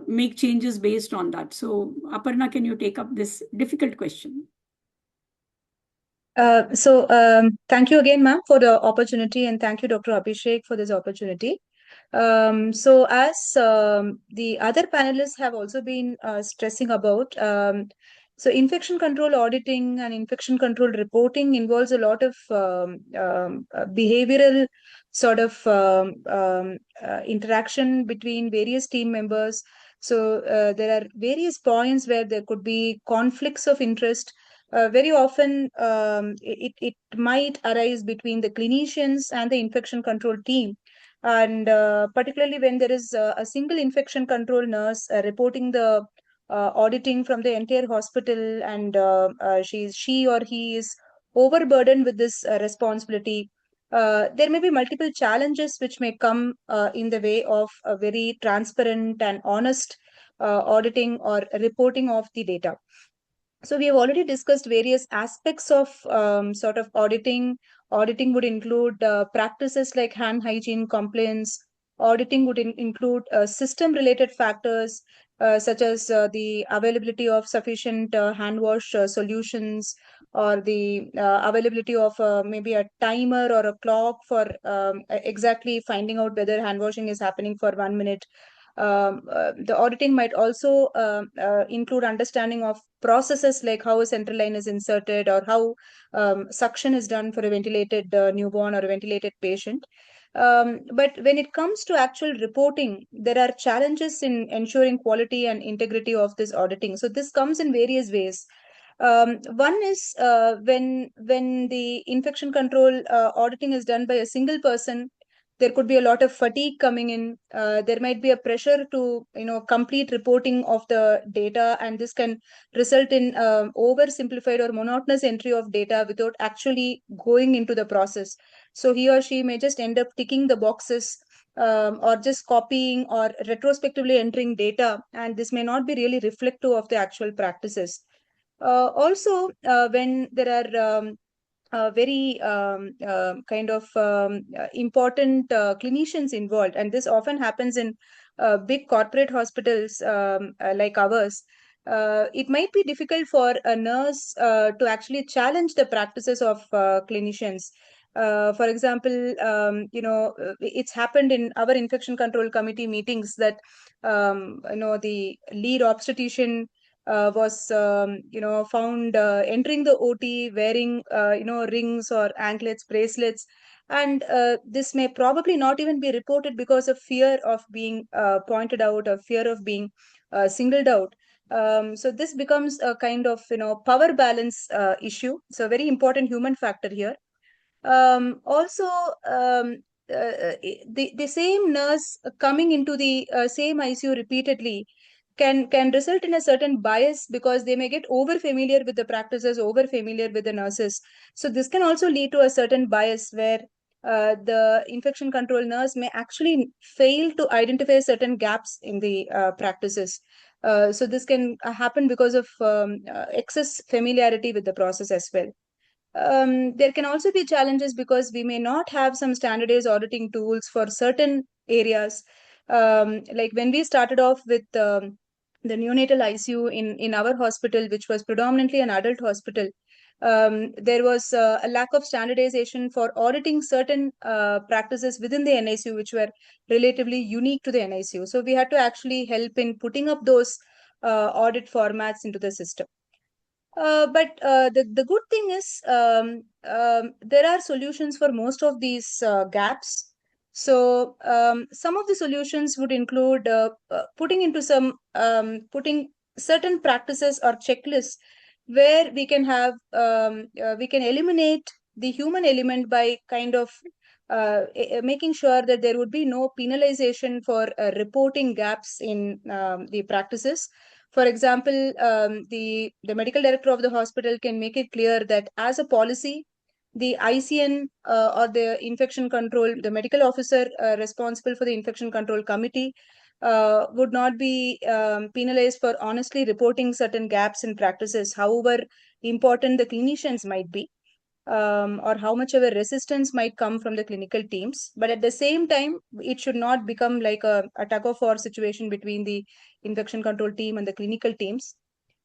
make changes based on that. So Aparna, can you take up this difficult question? Thank you again, ma'am, for the opportunity, and thank you, Dr. Abhishek, for this opportunity. As the other panelists have also been stressing about, so infection control auditing and infection control reporting involves a lot of behavioral sort of interaction between various team members. So there are various points where there could be conflicts of interest. Very often, it might arise between the clinicians and the infection control team. And particularly when there is a single infection control nurse reporting the auditing from the entire hospital, and she or he is overburdened with this responsibility. There may be multiple challenges which may come in the way of a very transparent and honest auditing or reporting of the data. So we have already discussed various aspects of sort of auditing. Auditing would include practices like hand hygiene, compliance. Auditing would include system-related factors such as the availability of sufficient hand wash solutions, or the availability of maybe a timer or a clock for exactly finding out whether hand washing is happening for 1 minute. The auditing might also include understanding of processes like how a central line is inserted, or how suction is done for a ventilated newborn or a ventilated patient. But when it comes to actual reporting, there are challenges in ensuring quality and integrity of this auditing. So this comes in various ways. One is when the infection control auditing is done by a single person, there could be a lot of fatigue coming in. There might be a pressure to complete reporting of the data, and this can result in oversimplified or monotonous entry of data without actually going into the process. So he or she may just end up ticking the boxes, or just copying or retrospectively entering data, and this may not be really reflective of the actual practices. Also, when there are very kind of important clinicians involved, and this often happens in big corporate hospitals like ours. It might be difficult for a nurse to actually challenge the practices of clinicians. For example, it's happened in our infection control committee meetings that the lead obstetrician was found entering the OT wearing rings or anklets, bracelets, and this may probably not even be reported because of fear of being pointed out, or fear of being singled out. So this becomes a kind of power balance issue. So a very important human factor here. Also, the same nurse coming into the same ICU repeatedly can result in a certain bias, because they may get over familiar with the practices, over familiar with the nurses. So this can also lead to a certain bias where the infection control nurse may actually fail to identify certain gaps in the practices. So this can happen because of excess familiarity with the process as well. There can also be challenges because we may not have some standardized auditing tools for certain areas. Like when we started off with the neonatal ICU in our hospital, which was predominantly an adult hospital, there was a lack of standardization for auditing certain practices within the NICU, which were relatively unique to the NICU. So we had to actually help in putting up those audit formats into the system. But the good thing is, there are solutions for most of these gaps. So some of the solutions would include putting certain practices or checklists where we can eliminate the human element by kind of making sure that there would be no penalization for reporting gaps in the practices. For example, the medical director of the hospital can make it clear that as a policy, the ICN or the infection control, the medical officer responsible for the infection control committee would not be penalized for honestly reporting certain gaps in practices, however important the clinicians might be, or how much of a resistance might come from the clinical teams. But at the same time, it should not become like a tug of war situation between the infection control team and the clinical teams.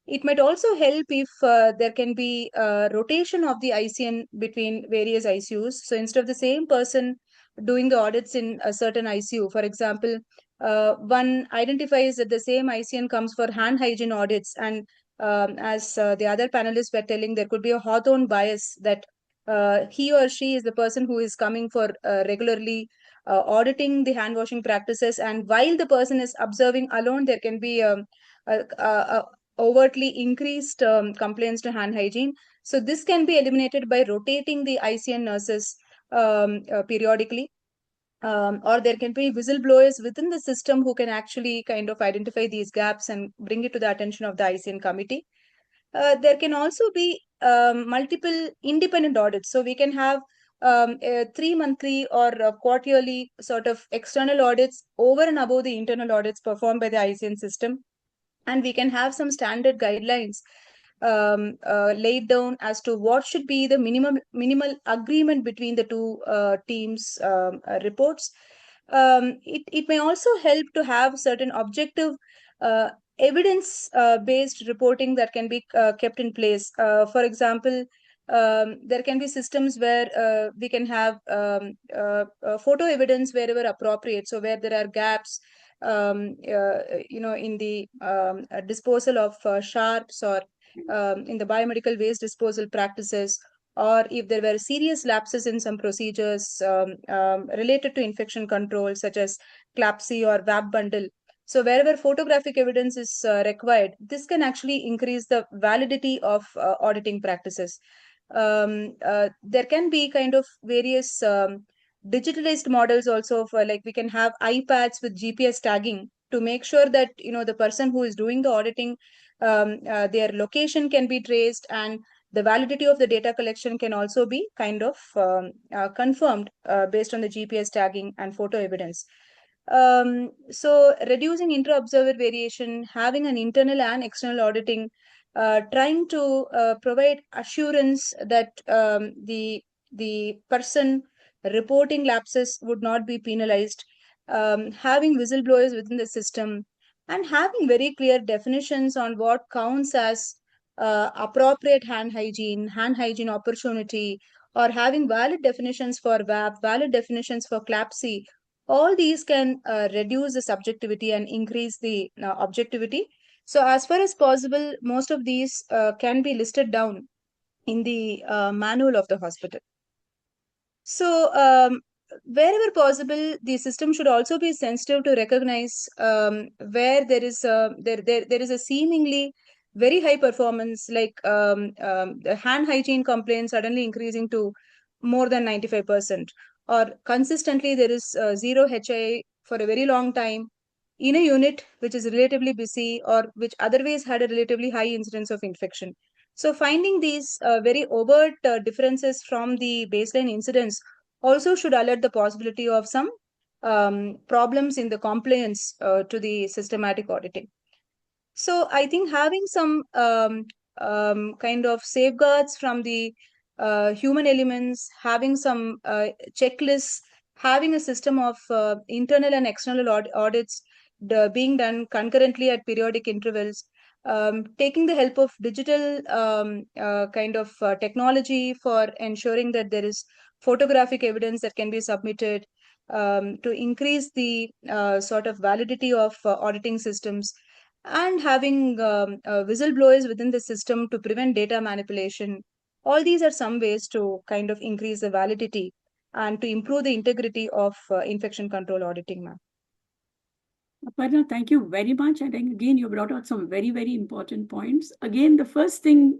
It might also help if there can be rotation of the ICN between various ICUs. So instead of the same person doing the audits in a certain ICU, for example, one identifies that the same ICN comes for hand hygiene audits, and as the other panelists were telling, there could be a Hawthorne bias that he or she is the person who is coming for regularly auditing the hand washing practices, and while the person is observing alone, there can be a overtly increased complaints to hand hygiene. So this can be eliminated by rotating the ICN nurses periodically. Or there can be whistleblowers within the system who can actually kind of identify these gaps and bring it to the attention of the ICN committee. There can also be multiple independent audits. So we can have a 3 monthly or quarterly sort of external audits over and above the internal audits performed by the ICN system. And we can have some standard guidelines laid down as to what should be the minimal agreement between the two teams' reports. It may also help to have certain objective evidence based reporting that can be kept in place. For example, there can be systems where we can have photo evidence wherever appropriate. So where there are gaps, in the disposal of sharps, or in the biomedical waste disposal practices, or if there were serious lapses in some procedures related to infection control, such as CLAPSI or VAP bundle. So wherever photographic evidence is required, this can actually increase the validity of auditing practices. There can be kind of various digitalized models also, for like we can have iPads with GPS tagging to make sure that the person who is doing the auditing, their location can be traced, and the validity of the data collection can also be kind of confirmed based on the GPS tagging and photo evidence. So reducing inter-observer variation, having an internal and external auditing, trying to provide assurance that the person reporting lapses would not be penalized, having whistleblowers within the system, and having very clear definitions on what counts as appropriate hand hygiene opportunity, or having valid definitions for VAP, valid definitions for CLAPSI. All these can reduce the subjectivity and increase the objectivity. So as far as possible, most of these can be listed down in the manual of the hospital. So wherever possible, the system should also be sensitive to recognize where there is a seemingly very high performance, like the hand hygiene complaints suddenly increasing to more than 95%, or consistently there is zero HI for a very long time in a unit which is relatively busy, or which otherwise had a relatively high incidence of infection. So finding these very overt differences from the baseline incidence also should alert the possibility of some problems in the compliance to the systematic auditing. So I think having some kind of safeguards from the human elements, having some checklists, having a system of internal and external audits being done concurrently at periodic intervals, taking the help of digital kind of technology for ensuring that there is photographic evidence that can be submitted to increase the sort of validity of auditing systems, and having whistleblowers within the system to prevent data manipulation. All these are some ways to kind of increase the validity and to improve the integrity of infection control auditing, ma'am. Aparna, thank you very much. I think again you brought out some very, very important points. Again, the first thing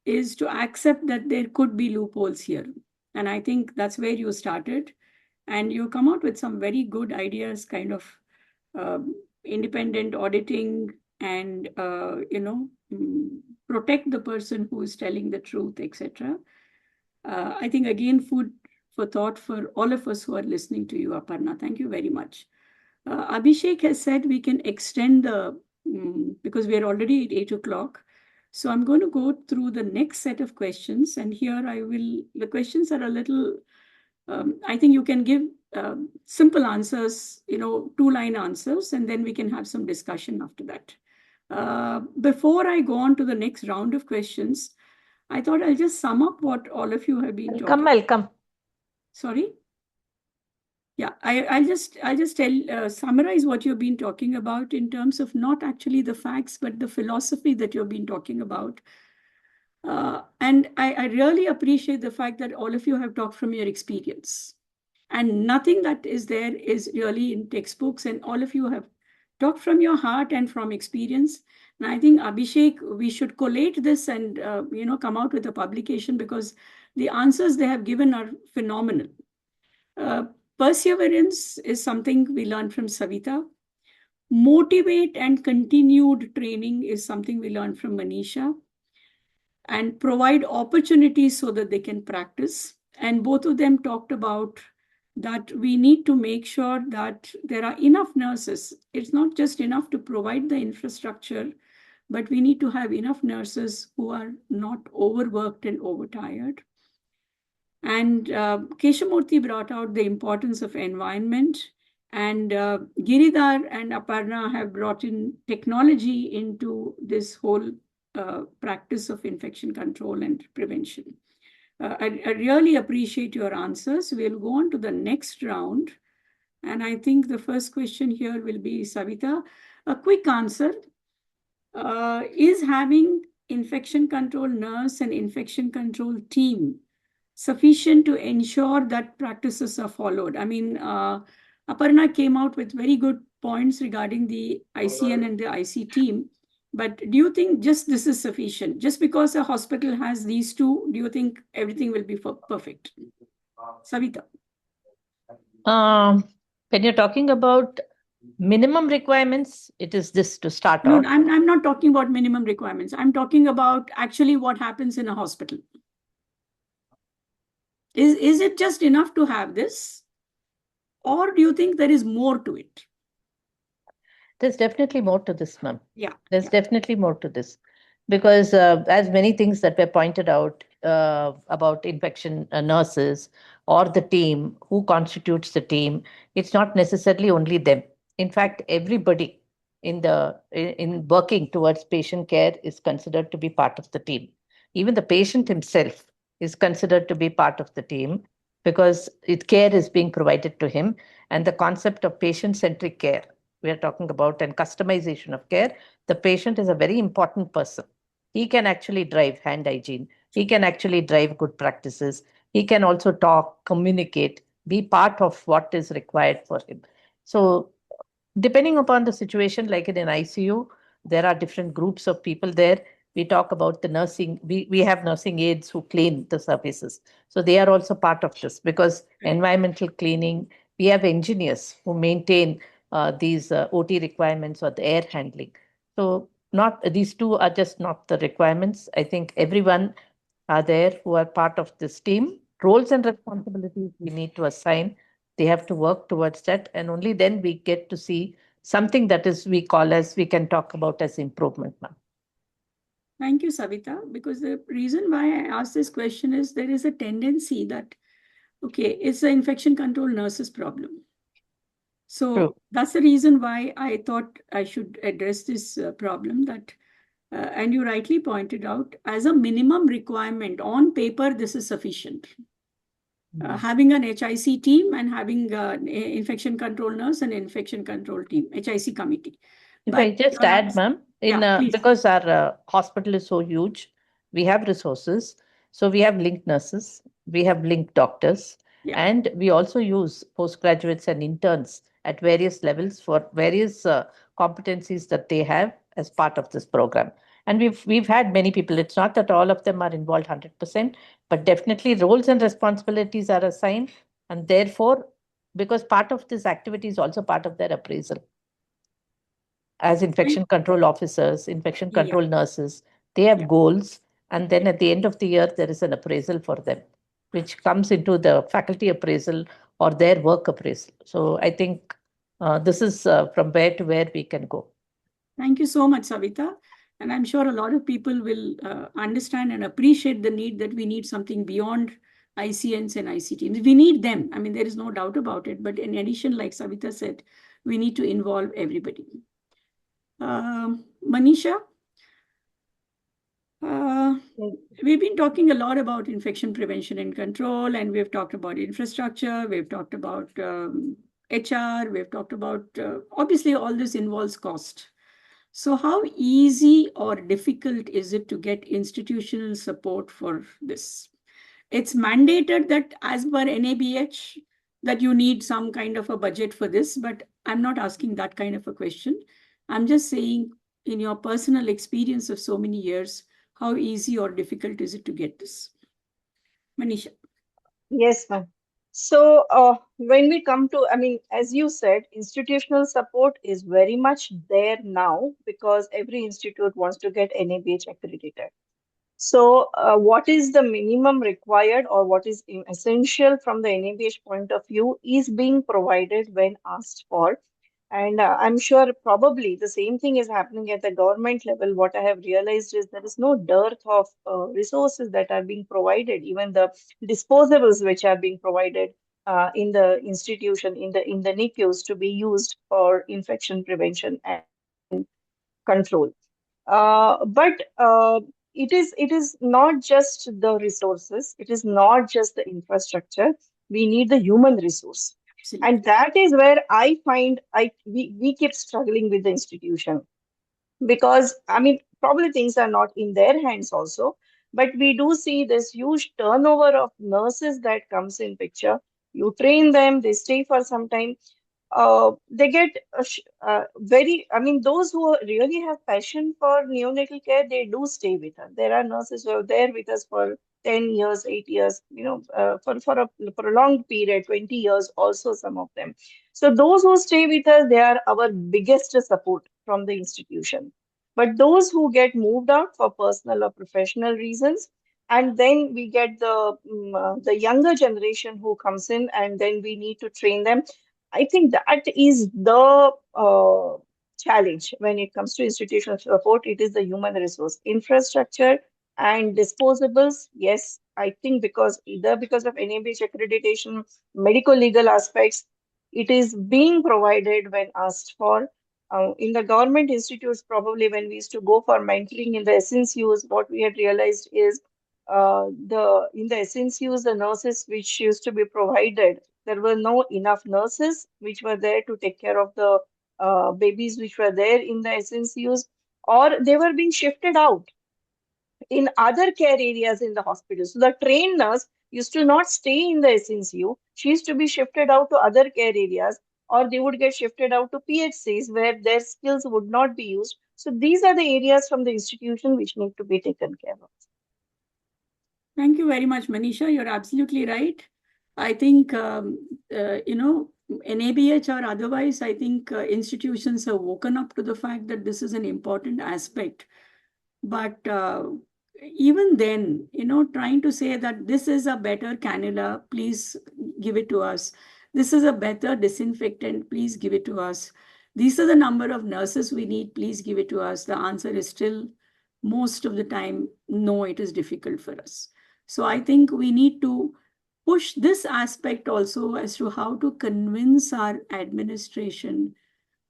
is to accept that there could be loopholes here. And I think that's where you started. And you come out with some very good ideas, kind of independent auditing, and protect the person who is telling the truth, etc. I think again, food for thought for all of us who are listening to you, Aparna. Thank you very much. Abhishek has said we can extend the, because we are already at 8 o'clock. So I'm going to go through the next set of questions. And here the questions are a little, I think you can give simple answers, 2-line answers, and then we can have some discussion after that. Before I go on to the next round of questions, I thought I'll just sum up what all of you have been talking. Welcome. Sorry? Yeah, I'll just summarize what you've been talking about in terms of not actually the facts, but the philosophy that you've been talking about. And I really appreciate the fact that all of you have talked from your experience. And nothing that is there is really in textbooks, and all of you have talked from your heart and from experience. And I think, Abhishek, we should collate this and come out with a publication, because the answers they have given are phenomenal. Perseverance is something we learned from Savita. Motivate and continued training is something we learned from Manisha. And provide opportunities so that they can practice. And both of them talked about that we need to make sure that there are enough nurses. It's not just enough to provide the infrastructure, but we need to have enough nurses who are not overworked and overtired. And Keshamurthy brought out the importance of environment, and Giridhar and Aparna have brought in technology into this whole practice of infection control and prevention. I really appreciate your answers. We'll go on to the next round. And I think the first question here will be Savita. A quick answer. Is having infection control nurse and infection control team sufficient to ensure that practices are followed? I mean, Aparna came out with very good points regarding the ICN and the IC team. But do you think just this is sufficient? Just because a hospital has these two, do you think everything will be perfect? Savita. When you're talking about minimum requirements, it is this to start No, out. I'm not talking about minimum requirements. I'm talking about actually what happens in a hospital. Is it just enough to have this? Or do you think there is more to it? There's definitely more to this, ma'am. Yeah. There's definitely more to this. Because as many things that were pointed out about infection nurses or the team, who constitutes the team, it's not necessarily only them. In fact, everybody in working towards patient care is considered to be part of the team. Even the patient himself is considered to be part of the team because care is being provided to him, and the concept of patient-centric care we are talking about and customization of care. The patient is a very important person. He can actually drive hand hygiene. He can actually drive good practices. He can also talk, communicate, be part of what is required for him. So, depending upon the situation, like in an ICU, there are different groups of people there. We talk about the nursing, we have nursing aides who clean the surfaces. So, they are also part of this because environmental cleaning, we have engineers who maintain these OT requirements or the air handling. So, not these two are just not the requirements. I think everyone are there who are part of this team. Roles and responsibilities we need to assign. They have to work towards that, and only then we get to see something that is we call as we can talk about as improvement, ma'am. Thank you, Savita, because the reason why I asked this question is there is a tendency that, okay, it's the infection control nurse's problem. So True. that's the reason why I thought I should address this problem that, and you rightly pointed out, as a minimum requirement on paper, this is sufficient. Having an HIC team and having an infection control nurse and infection control team, HIC committee. If I just add, ma'am, because our hospital is so huge, we have resources. So we have linked nurses, we have linked doctors, and we also use postgraduates and interns at various levels for various competencies that they have as part of this program. And we've had many people. It's not that all of them are involved 100%, but definitely roles and responsibilities are assigned, and therefore, because part of this activity is also part of their appraisal as infection control officers, infection control nurses, they have goals. And then at the end of the year, there is an appraisal for them, which comes into the faculty appraisal or their work appraisal. So I think this is from where to where we can go. Thank you so much, Savita. And I'm sure a lot of people will understand and appreciate the need that we need something beyond ICNs and ICTs. We need them. I mean, there is no doubt about it. But in addition, like Savita said, we need to involve everybody. Manisha, we've been talking a lot about infection prevention and control, and we've talked about infrastructure, we've talked about HR, we've talked about, obviously all this involves cost. So how easy or difficult is it to get institutional support for this? It's mandated that as per NABH, that you need some kind of a budget for this, but I'm not asking that kind of a question. I'm just saying, in your personal experience of so many years, how easy or difficult is it to get this? Manisha. Yes, ma'am. So when we come to, I mean, as you said, institutional support is very much there now because every institute wants to get NABH accredited. So what is the minimum required or what is essential from the NABH point of view is being provided when asked for. And I'm sure probably the same thing is happening at the government level. What I have realized is there is no dearth of resources that are being provided, even the disposables which are being provided in the institution, in the NICUs to be used for infection prevention and control. But it is not just the resources. It is not just the infrastructure. We need the human resource. And that is where I find we keep struggling with the institution, because I mean, probably things are not in their hands also, but we do see this huge turnover of nurses that comes in picture. You train them, they stay for some time, they get very, I mean, those who really have passion for neonatal care, they do stay with us. There are nurses who are there with us for 10 years, 8 years, for a long period, 20 years also, some of them. So those who stay with us, they are our biggest support from the institution. But those who get moved out for personal or professional reasons, and then we get the younger generation who comes in, and then we need to train them. I think that is the challenge when it comes to institutional support. It is the human resource, infrastructure, and disposables. Yes, I think because either because of NABH accreditation, medical legal aspects, it is being provided when asked for. In the government institutes, probably when we used to go for mentoring in the SNCUs, what we had realized is the in the SNCUs, the nurses which used to be provided, there were no enough nurses which were there to take care of the babies which were there in the SNCUs, or they were being shifted out in other care areas in the hospital. So the trained nurse used to not stay in the SNCU. She used to be shifted out to other care areas, or they would get shifted out to PHCs where their skills would not be used. So these are the areas from the institution which need to be taken care of. Thank you very much, Manisha. You're absolutely right. I think, NABH or otherwise, I think institutions have woken up to the fact that this is an important aspect. But even then, trying to say that this is a better cannula, please give it to us. This is a better disinfectant, please give it to us. These are the number of nurses we need, please give it to us. The answer is still, most of the time, no, it is difficult for us. So I think we need to push this aspect also as to how to convince our administration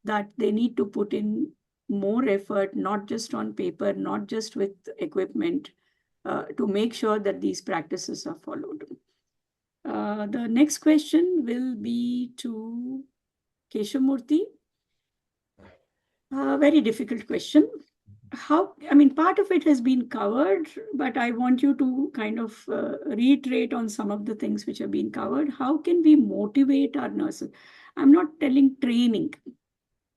that they need to put in more effort, not just on paper, not just with equipment, to make sure that these practices are followed. The next question will be to Keshamurthy. Very difficult question. Part of it has been covered, but I want you to kind of reiterate on some of the things which have been covered. How can we motivate our nurses? I'm not telling training.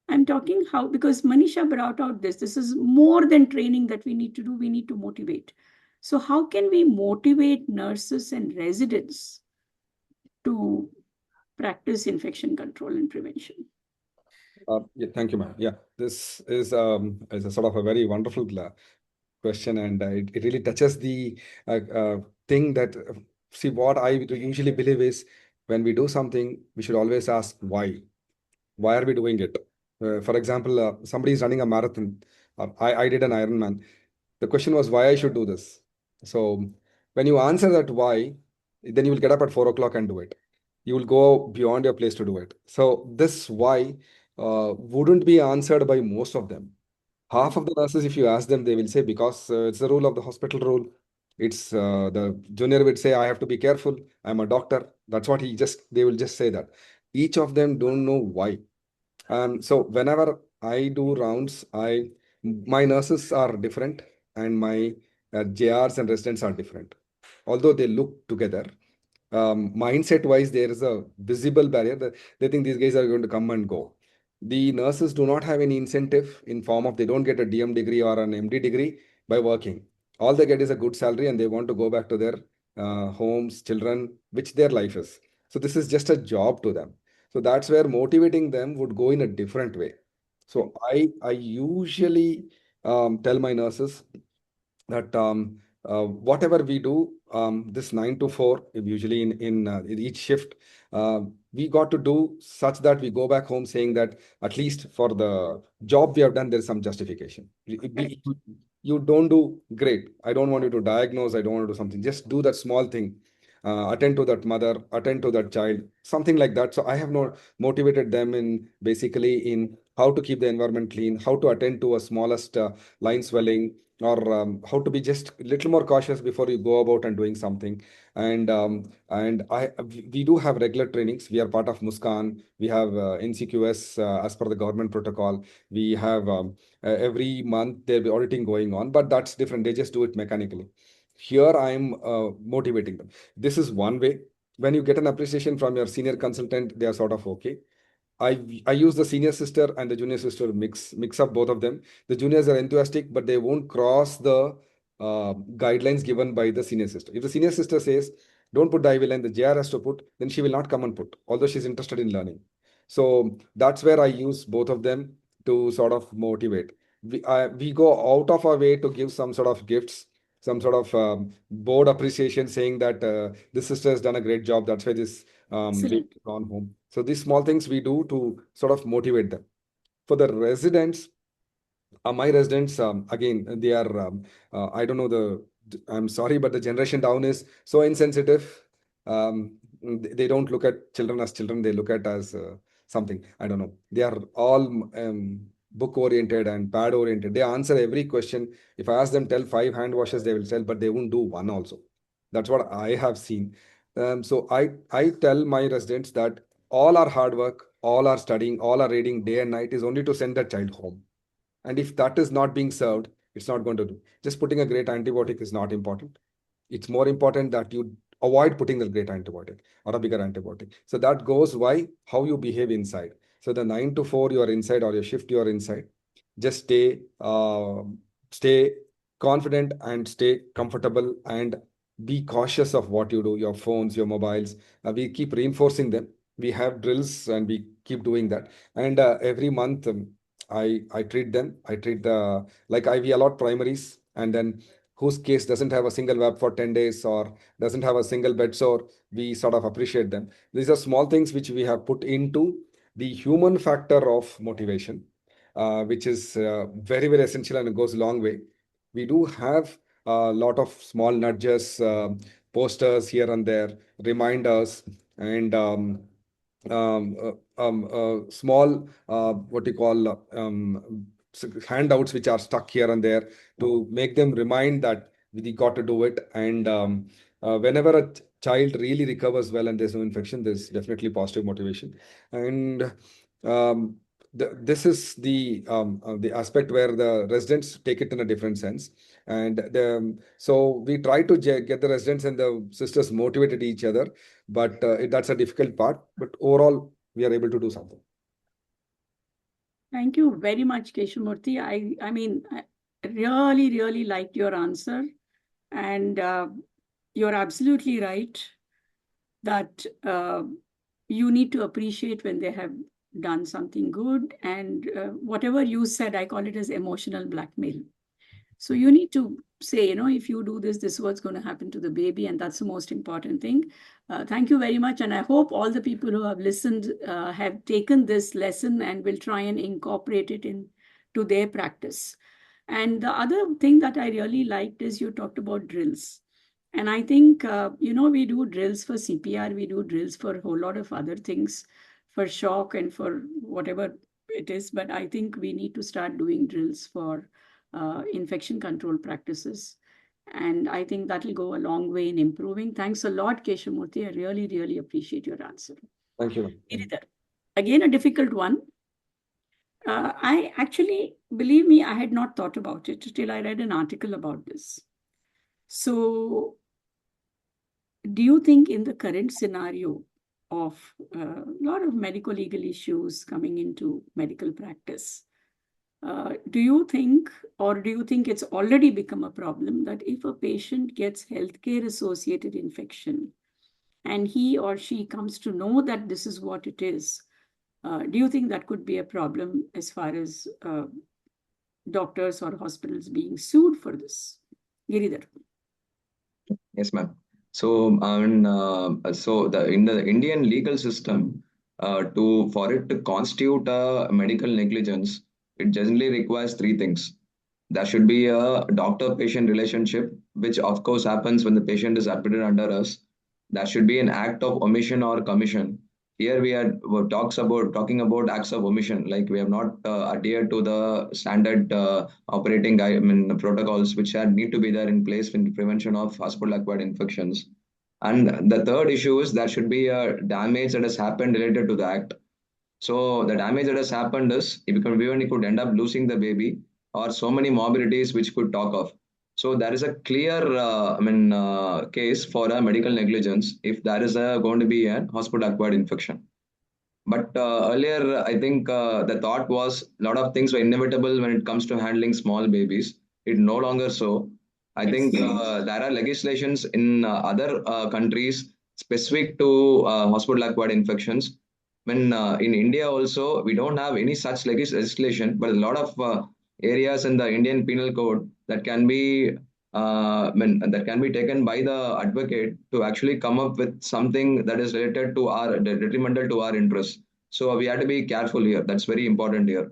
I'm talking how, because Manisha brought out this is more than training that we need to do, we need to motivate. So how can we motivate nurses and residents to practice infection control and prevention? Yeah, thank you, ma'am. Yeah, this is a sort of a very wonderful question, and it really touches the thing that, see, what I usually believe is when we do something, we should always ask why. Why are we doing it? For example, somebody is running a marathon. I did an Ironman. The question was why I should do this. So when you answer that why, then you will get up at 4 o'clock and do it. You will go beyond your place to do it. So this why wouldn't be answered by most of them. Half of the nurses, if you ask them, they will say because it's the rule of the hospital rule. It's the junior would say I have to be careful. I'm a doctor. That's what they will just say that. Each of them don't know why. So whenever I do rounds, my nurses are different and my JRs and residents are different. Although they look together, mindset wise, there is a visible barrier that they think these guys are going to come and go. The nurses do not have any incentive in form of they don't get a DM degree or an MD degree by working. All they get is a good salary and they want to go back to their homes, children, which their life is. So this is just a job to them. So that's where motivating them would go in a different way. So I usually tell my nurses that whatever we do, this 9 to 4, usually in each shift, we got to do such that we go back home saying that at least for the job we have done, there is some justification. You don't do great. I don't want you to diagnose. I don't want to do something. Just do that small thing. Attend to that mother, attend to that child, something like that. So I have not motivated them in basically in how to keep the environment clean, how to attend to a smallest line swelling, or how to be just a little more cautious before you go about and doing something. And we do have regular trainings. We are part of Muskan. We have NCQS as per the government protocol. We have every month there'll be auditing going on, but that's different. They just do it mechanically. Here I'm motivating them. This is one way. When you get an appreciation from your senior consultant, they are sort of okay. I use the senior sister and the junior sister mix up both of them. The juniors are enthusiastic, but they won't cross the guidelines given by the senior sister. If the senior sister says, "Don't put the IV line," the JR has to put, then she will not come and put, although she's interested in learning. So that's where I use both of them to sort of motivate. We go out of our way to give some sort of gifts, some sort of board appreciation, saying that this sister has done a great job. That's why this Excellent. we've gone home. So these small things we do to sort of motivate them. For the residents, my residents, again, they are, I don't know I'm sorry, but the generation down is so insensitive. They don't look at children as children. They look at as something. I don't know. They are all book oriented and pad oriented. They answer every question. If I ask them, tell 5 hand washes, they will tell, but they won't do one also. That's what I have seen. So I tell my residents that all our hard work, all our studying, all our reading day and night is only to send that child home. And if that is not being served, it's not going to do. Just putting a great antibiotic is not important. It's more important that you avoid putting the great antibiotic or a bigger antibiotic. So that goes why how you behave inside. So the 9 to 4 you are inside, or your shift you are inside. Just stay confident and stay comfortable and be cautious of what you do. Your phones, your mobiles. We keep reinforcing them. We have drills and we keep doing that. And every month. I treat them. I treat the like we allot primaries, and then whose case doesn't have a single web for 10 days or doesn't have a single bed sore, we sort of appreciate them. These are small things which we have put into the human factor of motivation, which is very, very essential, and it goes a long way. We do have a lot of small nudges, posters here and there, reminders, and small what you call handouts which are stuck here and there to make them remind that we got to do it. And whenever a child really recovers well and there's no infection, there's definitely positive motivation. And this is the aspect where the residents take it in a different sense. And so we try to get the residents and the sisters motivated each other, but that's a difficult part. But overall, we are able to do something. Thank you very much, Keshamurthy. I mean, I really, really liked your answer. And you're absolutely right that you need to appreciate when they have done something good. And whatever you said, I call it as emotional blackmail. So you need to say, if you do this, this is what's going to happen to the baby. And that's the most important thing. Thank you very much. And I hope all the people who have listened have taken this lesson and will try and incorporate it into their practice. And the other thing that I really liked is you talked about drills. And I think, we do drills for CPR, we do drills for a whole lot of other things, for shock and for whatever it is. But I think we need to start doing drills for infection control practices. And I think that will go a long way in improving. Thanks a lot, Keshamurthy. I really, really appreciate your answer. Thank you. Giridhar, again, a difficult one. I actually, believe me, I had not thought about it till I read an article about this. So, do you think in the current scenario of a lot of medical legal issues coming into medical practice, do you think it's already become a problem that if a patient gets healthcare associated infection and he or she comes to know that this is what it is, do you think that could be a problem as far as doctors or hospitals being sued for this? Giridhar. Yes, ma'am. So, in the Indian legal system, for it to constitute a medical negligence, it generally requires three things. There should be a doctor-patient relationship, which of course happens when the patient is admitted under us. There should be an act of omission or commission, here we are talking about acts of omission, like we have not adhered to the standard operating protocols which need to be there in place in prevention of hospital acquired infections. And the third issue is there should be a damage that has happened related to the act. So the damage that has happened is if we could end up losing the baby or so many morbidities which could talk of. So there is a clear case for a medical negligence if there is going to be a hospital acquired infection. But earlier, I think the thought was a lot of things were inevitable when it comes to handling small babies. It no longer so. I think there are legislations in other countries specific to hospital acquired infections. When in India also, we don't have any such legislation, but a lot of areas in the Indian Penal Code that can be that can be taken by the advocate to actually come up with something that is related to our detrimental to our interests. So we have to be careful here. That's very important here.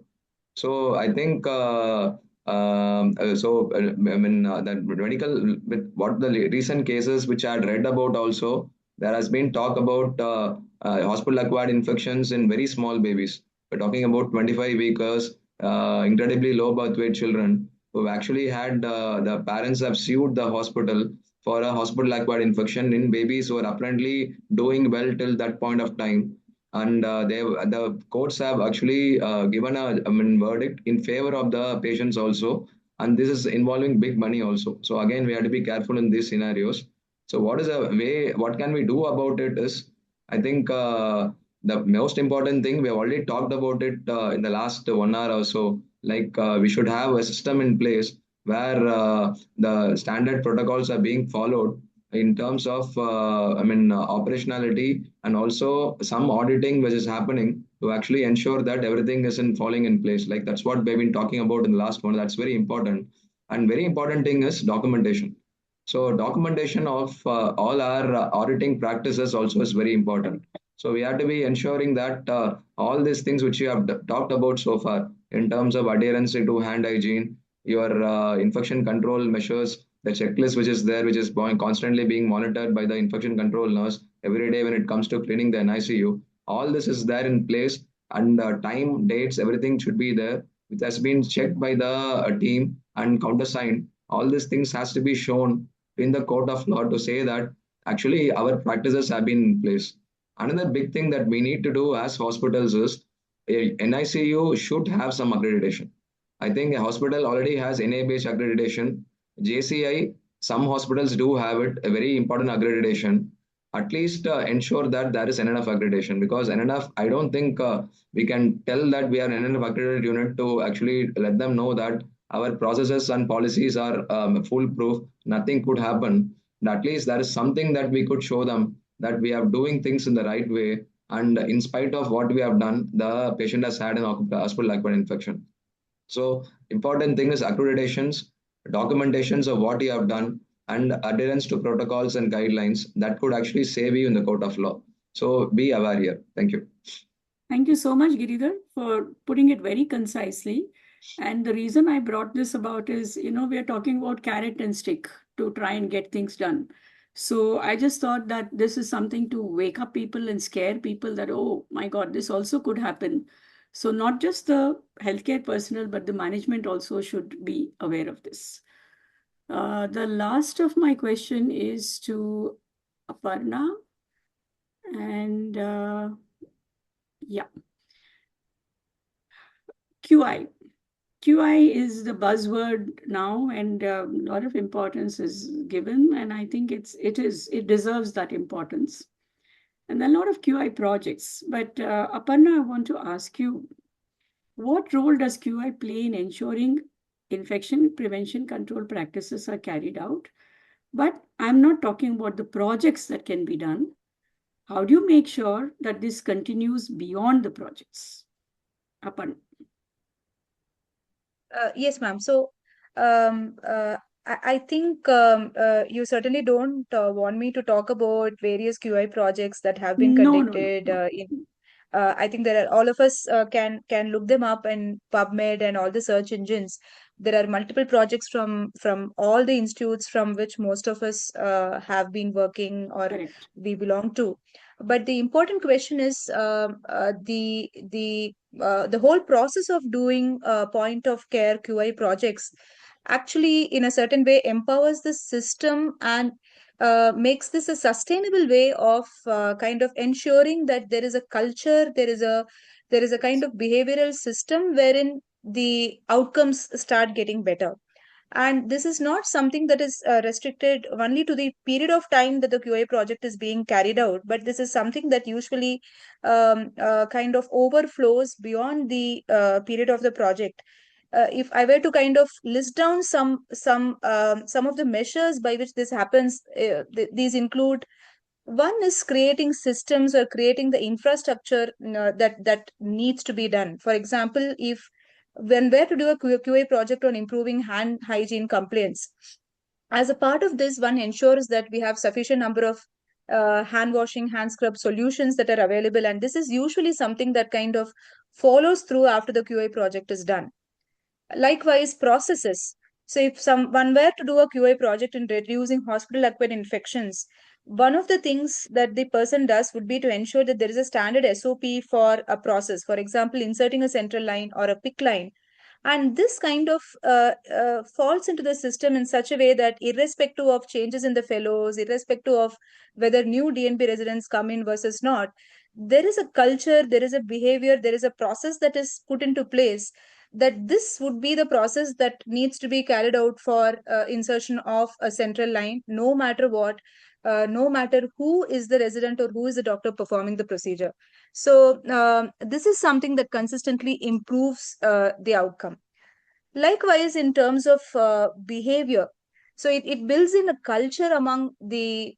So I think that medical with what the recent cases which I had read about also, there has been talk about hospital acquired infections in very small babies. We're talking about 25 weekers, incredibly low birth weight children who actually had the parents have sued the hospital for a hospital acquired infection in babies who are apparently doing well till that point of time. And the courts have actually given a verdict in favor of the patients also, and this is involving big money also. So again, we have to be careful in these scenarios. So what is a way? What can we do about it? Is I think the most important thing we have already talked about it in the last 1 hour or so. Like we should have a system in place where the standard protocols are being followed in terms of operationality, and also some auditing which is happening to actually ensure that everything is in falling in place. Like that's what we've been talking about in the last one. That's very important. And very important thing is documentation. So documentation of all our auditing practices also is very important. So we have to be ensuring that all these things which you have talked about so far in terms of adherence to hand hygiene, your infection control measures, the checklist which is there, which is constantly being monitored by the infection control nurse every day when it comes to cleaning the NICU. All this is there in place, and time, dates, everything should be there. It has been checked by the team and countersigned. All these things has to be shown in the court of law to say that actually our practices have been in place. Another big thing that we need to do as hospitals is a NICU should have some accreditation. I think a hospital already has NA-based accreditation. JCI, some hospitals do have it, a very important accreditation. At least ensure that there is enough accreditation, because enough, I don't think we can tell that we are an enough accredited unit to actually let them know that our processes and policies are foolproof, nothing could happen. And at least there is something that we could show them that we are doing things in the right way. And in spite of what we have done, the patient has had an hospital acquired infection. So important thing is accreditations, documentations of what you have done, and adherence to protocols and guidelines that could actually save you in the court of law. So be aware here. Thank you. Thank you so much, Giridhar, for putting it very concisely. And the reason I brought this about is, we are talking about carrot and stick to try and get things done. So I just thought that this is something to wake up people and scare people that, oh my God, this also could happen. So not just the healthcare personnel, but the management also should be aware of this. The last of my question is to Aparna. And yeah. QI. QI is the buzzword now, and a lot of importance is given, and I think it deserves that importance. And a lot of QI projects. But Aparna, I want to ask you, what role does QI play in ensuring infection prevention control practices are carried out? But I'm not talking about the projects that can be done. How do you make sure that this continues beyond the projects? Aparna. Yes, ma'am. So, I think you certainly don't want me to talk about various QI projects that have been No. conducted in. I think there are all of us can look them up in PubMed and all the search engines. There are multiple projects from all the institutes from which most of us have been working or Correct. we belong to. But the important question is the whole process of doing point of care QA projects actually in a certain way empowers the system and makes this a sustainable way of kind of ensuring that there is a culture, there is a kind of behavioral system wherein the outcomes start getting better. And this is not something that is restricted only to the period of time that the QA project is being carried out, but this is something that usually kind of overflows beyond the period of the project. If I were to kind of list down some of the measures by which this happens, these include: one is creating systems or creating the infrastructure that needs to be done. For example, if when we're to do a QA project on improving hand hygiene complaints, as a part of this, one ensures that we have sufficient number of hand washing, hand scrub solutions that are available, and this is usually something that kind of follows through after the QA project is done. Likewise, processes. So if someone were to do a QA project in reducing hospital-acquired infections, one of the things that the person does would be to ensure that there is a standard SOP for a process. For example, inserting a central line or a pick line. And this kind of falls into the system in such a way that irrespective of changes in the fellows, irrespective of whether new DNP residents come in versus not, there is a culture, there is a behavior, there is a process that is put into place, that this would be the process that needs to be carried out for insertion of a central line, no matter what, no matter who is the resident or who is the doctor performing the procedure. So this is something that consistently improves the outcome. Likewise, in terms of behavior, so it builds in a culture among the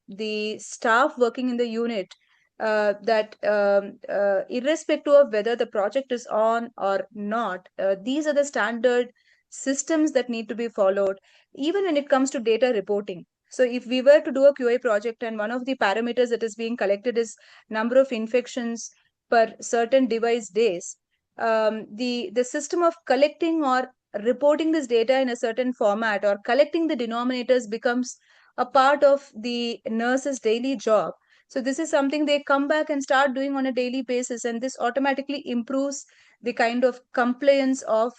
staff working in the unit that irrespective of whether the project is on or not, these are the standard systems that need to be followed, even when it comes to data reporting. So if we were to do a QA project and one of the parameters that is being collected is number of infections per certain device days, the system of collecting or reporting this data in a certain format or collecting the denominators becomes a part of the nurse's daily job. So this is something they come back and start doing on a daily basis, and this automatically improves the kind of compliance of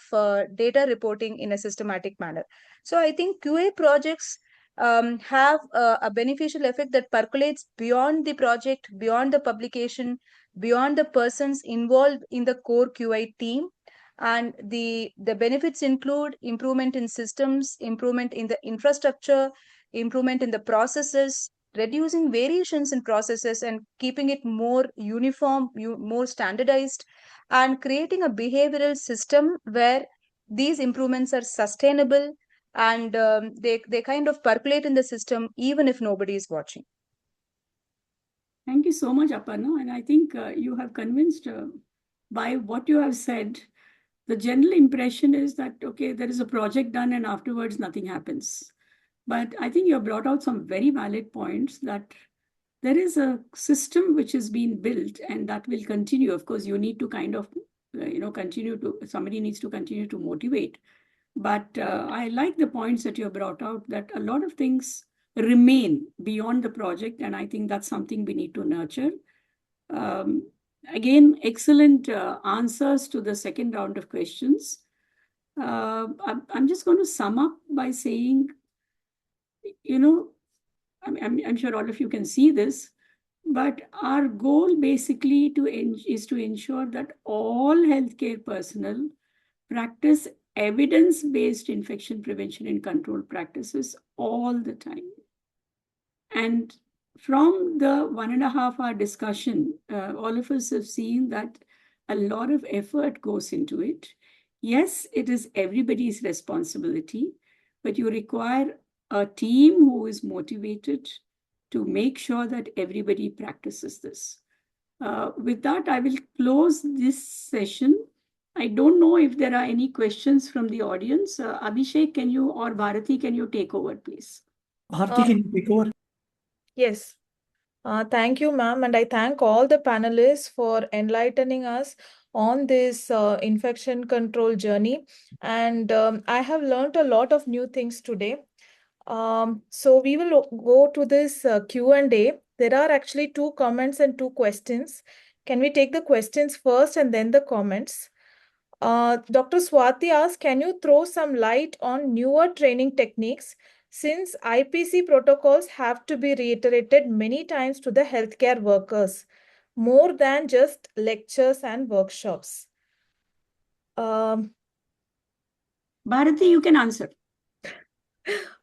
data reporting in a systematic manner. So I think QA projects have a beneficial effect that percolates beyond the project, beyond the publication, beyond the persons involved in the core QA team. And the benefits include improvement in systems, improvement in the infrastructure, improvement in the processes, reducing variations in processes and keeping it more uniform, more standardized, and creating a behavioral system where these improvements are sustainable and they kind of percolate in the system even if nobody is watching. Thank you so much, Aparna. And I think you have convinced by what you have said. The general impression is that, okay, there is a project done and afterwards nothing happens. But I think you have brought out some very valid points that there is a system which is being built and that will continue. Of course, you need to kind of, somebody needs to continue to motivate. But I like the points that you have brought out, that a lot of things remain beyond the project. And I think that's something we need to nurture. Again, excellent answers to the second round of questions. I'm just going to sum up by saying, I'm sure all of you can see this, but our goal basically is to ensure that all healthcare personnel practice evidence-based infection prevention and control practices all the time. And from the 1.5 hour discussion, all of us have seen that a lot of effort goes into it. Yes, it is everybody's responsibility, but you require a team who is motivated to make sure that everybody practices this. With that, I will close this session. I don't know if there are any questions from the audience. Abhishek, or Bharati, can you take over, please? Bharti, can you take over? Yes. Thank you, ma'am. And I thank all the panelists for enlightening us on this infection control journey. And I have learned a lot of new things today. So we will go to this Q&A. There are actually 2 comments and 2 questions. Can we take the questions first and then the comments? Dr. Swati asks, can you throw some light on newer training techniques since IPC protocols have to be reiterated many times to the healthcare workers, more than just lectures and workshops? Bharati, you can answer.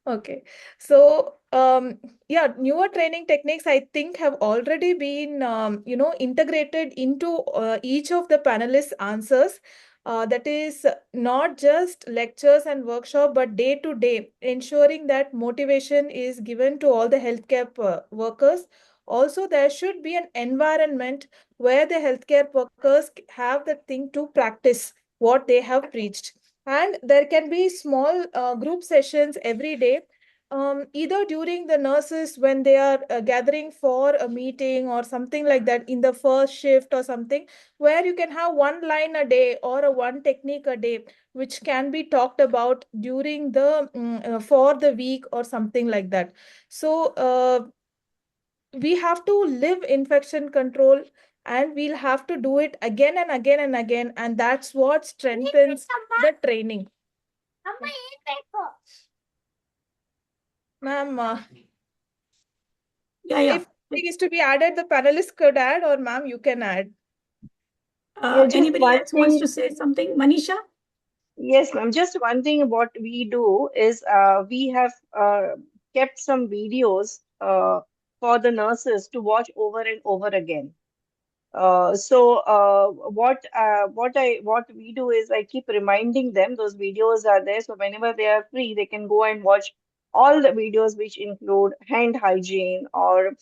Okay. So, yeah, newer training techniques, I think, have already been, integrated into each of the panelists' answers. That is not just lectures and workshop, but day to day, ensuring that motivation is given to all the healthcare workers. Also, there should be an environment where the healthcare workers have the thing to practice what they have preached. And there can be small group sessions every day, either during the nurses when they are gathering for a meeting or something like that in the first shift or something, where you can have one line a day or a one technique a day, which can be talked about during the for the week or something like that. So we have to live infection control, and we'll have to do it again and again and again, and that's what strengthens the training. Ma'am, if it is to be added, the panelists could add, or ma'am, you can add. Anybody else wants to say something? Manisha? Yes, ma'am. Just one thing what we do is we have kept some videos for the nurses to watch over and over again. What we do is I keep reminding them those videos are there. So whenever they are free, they can go and watch all the videos which include hand hygiene or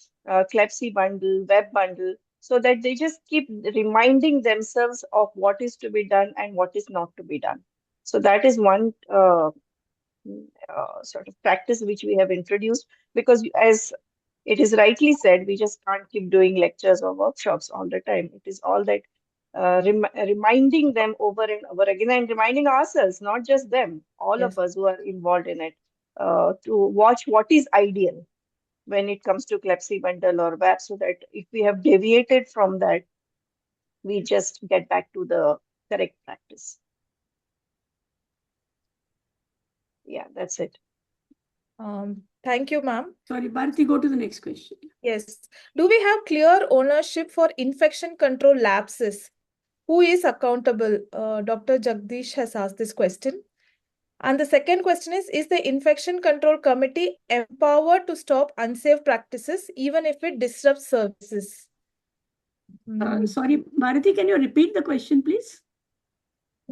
Clepsy bundle, web bundle, so that they just keep reminding themselves of what is to be done and what is not to be done. So that is one sort of practice which we have introduced, because as it is rightly said, we just can't keep doing lectures or workshops all the time. It is all that reminding them over and over again, and reminding ourselves, not just them, all of us who are involved in it, to watch what is ideal when it comes to Clepsy bundle or WAP, so that if we have deviated from that, we just get back to the correct practice. Yeah, that's it. Thank you, ma'am. Sorry, Bharati, go to the next question. Yes. Do we have clear ownership for infection control lapses? Who is accountable? Dr. Jagdish has asked this question. And the second question is the infection control committee empowered to stop unsafe practices even if it disrupts services? Sorry, Bharati, can you repeat the question, please?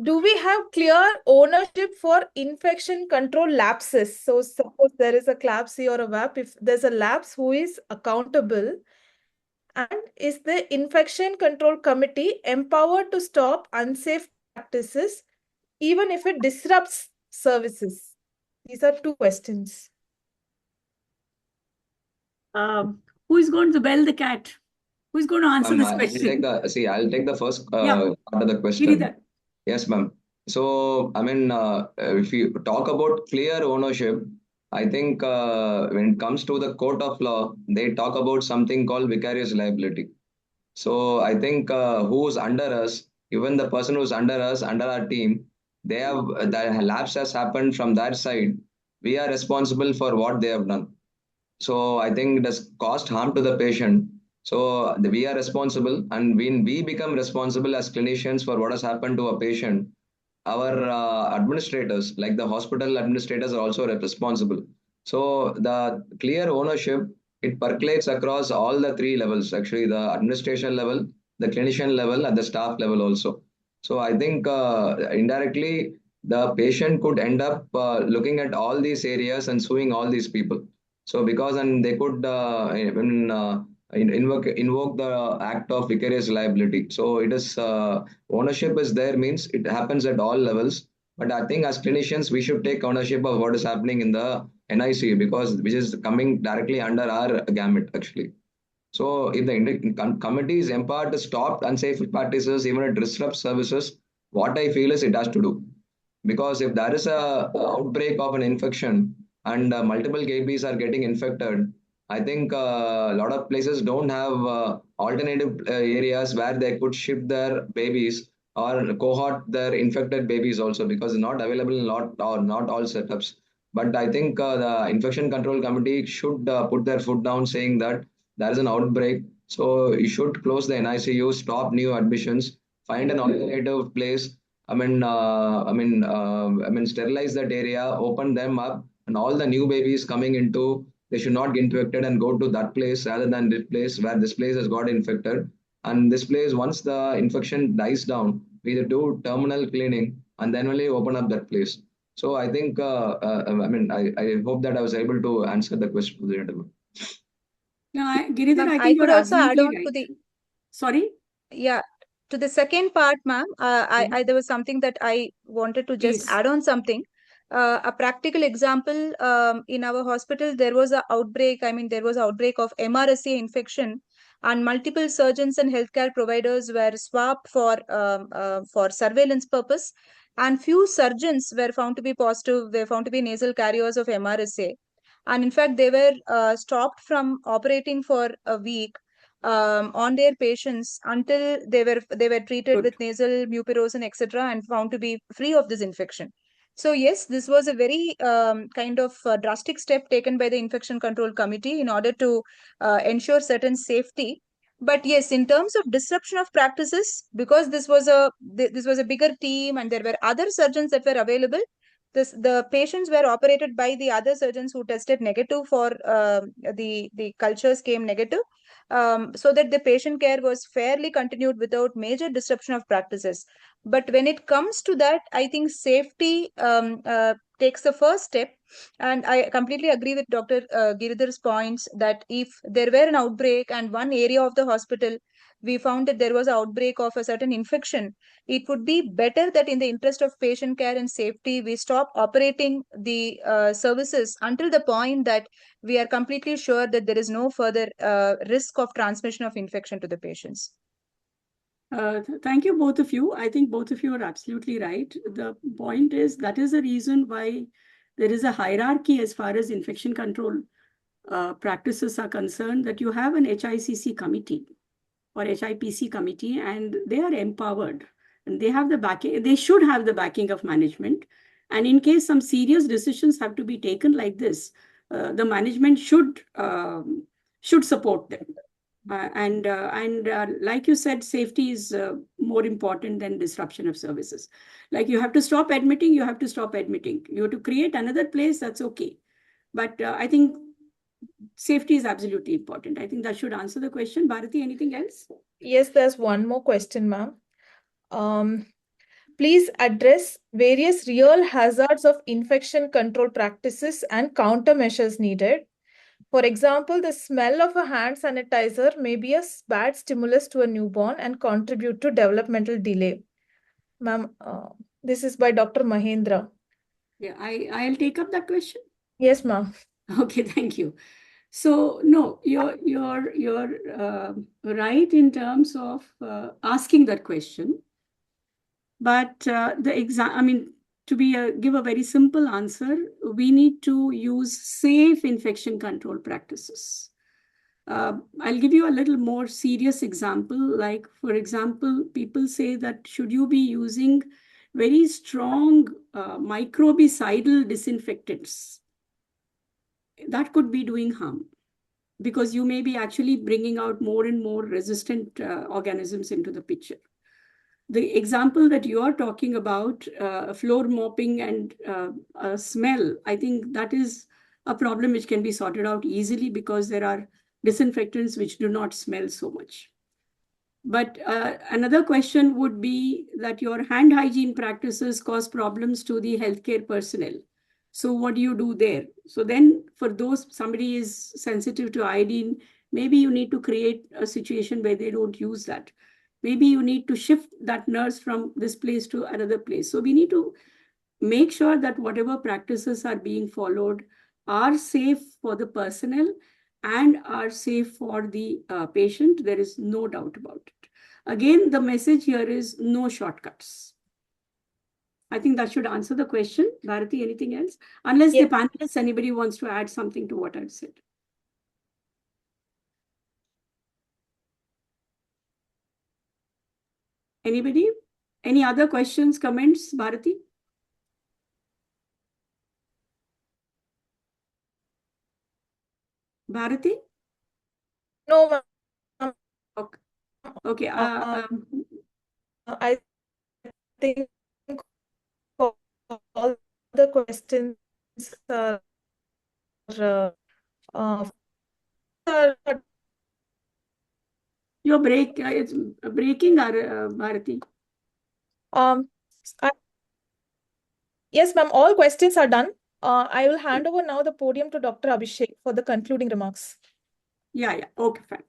Do we have clear ownership for infection control lapses? So suppose there is a CLAPSI or a WAP, if there's a lapse, who is accountable? And is the infection control committee empowered to stop unsafe practices even if it disrupts services? These are 2 questions. Who is going to bell the cat? Who is going to answer this question? I'll take the first Yeah. part of the question. Giridhar. Yes, ma'am. So, I mean, if you talk about clear ownership, I think when it comes to the court of law, they talk about something called vicarious liability. So, I think who's under us, even the person who's under us, under our team, they have the lapse has happened from that side. We are responsible for what they have done. So I think it has caused harm to the patient. So we are responsible, and when we become responsible as clinicians for what has happened to a patient, our administrators, like the hospital administrators, are also responsible. So the clear ownership, it percolates across all the 3 levels, actually the administration level, the clinician level, and the staff level also. So I think indirectly the patient could end up looking at all these areas and suing all these people. So because and they could invoke the act of vicarious liability. So it is ownership is there, means it happens at all levels. But I think as clinicians, we should take ownership of what is happening in the NIC, because which is coming directly under our gamut actually. So if the committee is empowered to stop unsafe practices, even it disrupts services, what I feel is it has to do. Because if there is a outbreak of an infection and multiple babies are getting infected, I think a lot of places don't have alternative areas where they could ship their babies or cohort their infected babies also, because it's not available in lot or not all setups. But I think the infection control committee should put their foot down, saying that there is an outbreak, so you should close the NICU, stop new admissions, find an alternative place. Sterilize that area, open them up, and all the new babies coming into, they should not get infected and go to that place rather than this place where this place has got infected. And this place, once the infection dies down, we do terminal cleaning and then only open up that place. So I think, I hope that I was able to answer the question to the gentleman. Yeah, Giridhar, Ma'am, I I think could you're also add absolutely on to right. the, Sorry, yeah, to the second part, ma'am. There was something that I wanted to just please. add on something. A practical example, in our hospital, there was an outbreak. I mean, there was outbreak of MRSA infection, and multiple surgeons and healthcare providers were swabbed for surveillance purpose, and few surgeons were found to be positive. Were found to be nasal carriers of MRSA, and in fact, they were stopped from operating for a week on their patients until they were treated with Good. nasal mupirocin, etc., and found to be free of this infection. So yes, this was a very kind of drastic step taken by the infection control committee in order to ensure certain safety. But yes, in terms of disruption of practices, because this was a bigger team and there were other surgeons that were available, the patients were operated by the other surgeons who tested negative for the cultures came negative, so that the patient care was fairly continued without major disruption of practices. But when it comes to that, I think safety takes the first step. And I completely agree with Dr. Giridhar's points that if there were an outbreak and one area of the hospital, we found that there was an outbreak of a certain infection, it would be better that in the interest of patient care and safety, we stop operating the services until the point that we are completely sure that there is no further risk of transmission of infection to the patients. Thank you, both of you. I think both of you are absolutely right. The point is that is the reason why there is a hierarchy as far as infection control practices are concerned, that you have an HICC committee or HIPC committee, and they are empowered and they have the backing, they should have the backing of management. And in case some serious decisions have to be taken like this, the management should support them. And like you said, safety is more important than disruption of services. Like you have to stop admitting, you have to stop admitting. You have to create another place, that's okay. But I think safety is absolutely important. I think that should answer the question. Bharati, anything else? Yes, there's one more question, ma'am. Please address various real hazards of infection control practices and countermeasures needed. For example, the smell of a hand sanitizer may be a bad stimulus to a newborn and contribute to developmental delay. Ma'am, this is by Dr. Mahendra. Yeah, I'll take up that question. Yes, ma'am. Okay, thank you. So no, you're right in terms of asking that question. But to give a very simple answer, we need to use safe infection control practices. I'll give you a little more serious example. Like, for example, people say that should you be using very strong microbicidal disinfectants? That could be doing harm, because you may be actually bringing out more and more resistant organisms into the picture. The example that you are talking about, floor mopping and smell, I think that is a problem which can be sorted out easily because there are disinfectants which do not smell so much. But another question would be that your hand hygiene practices cause problems to the healthcare personnel. So what do you do there? So then for those, somebody is sensitive to iodine, maybe you need to create a situation where they don't use that. Maybe you need to shift that nurse from this place to another place. So we need to make sure that whatever practices are being followed are safe for the personnel and are safe for the patient. There is no doubt about it. Again, the message here is no shortcuts. I think that should answer the question. Bharati, anything else? Unless the panelists, anybody wants to add something to what I've said. Anybody? Any other questions, comments, Bharati? Bharati? No, ma'am. Okay. Okay. I think all the questions are You're it's breaking, Bharati. Yes, ma'am. All questions are done. I will hand over now the podium to Dr. Abhishek for the concluding remarks. Yeah. Okay, fine.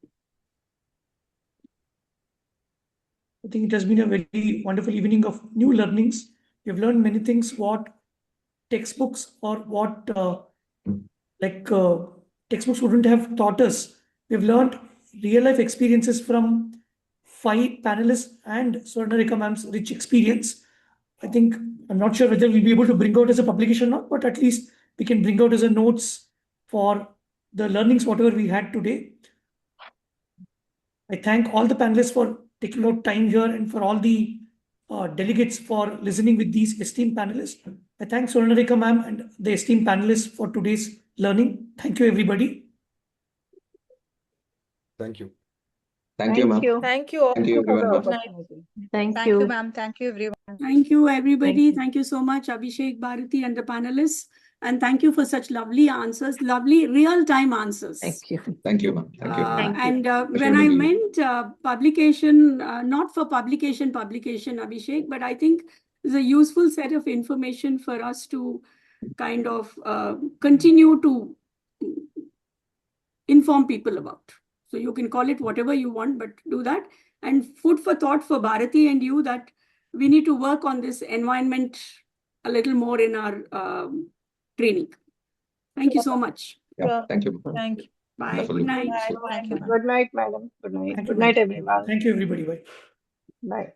I think it has been a very wonderful evening of new learnings. We've learned many things what textbooks or what textbooks wouldn't have taught us. We've learned real life experiences from 5 panelists and Swarnarika ma'am's rich experience. I think I'm not sure whether we'll be able to bring out as a publication or not, but at least we can bring out as a notes for the learnings whatever we had today. I thank all the panelists for taking out time here and for all the delegates for listening with these esteemed panelists. I thank Swarnarika ma'am and the esteemed panelists for today's learning. Thank you, everybody. Thank you. Thank you, ma'am. Thank you all. Thank you, everyone. Good night. Thank you, you. ma'am. Thank you, everyone. Thank you, everybody. Thank you. Thank you so much, Abhishek, Bharati, and the panelists. And thank you for such lovely answers, lovely real-time answers. Thank you. Thank you, ma'am. Thank you. Thank you. And Pleasure when to I be- meant publication, not for publication, Abhishek, but I think it's a useful set of information for us to kind of continue to inform people about. So you can call it whatever you want, but do that. And food for thought for Bharati and you that we need to work on this environment a little more in our training. Thank you so much. Yeah, thank you. Thank you. Bye. Wonderful. Good night. Thank you, ma'am. Good night, madam. Good night. Thank you, Good night, ma'am. everyone. Thank you, everybody. Bye. Bye.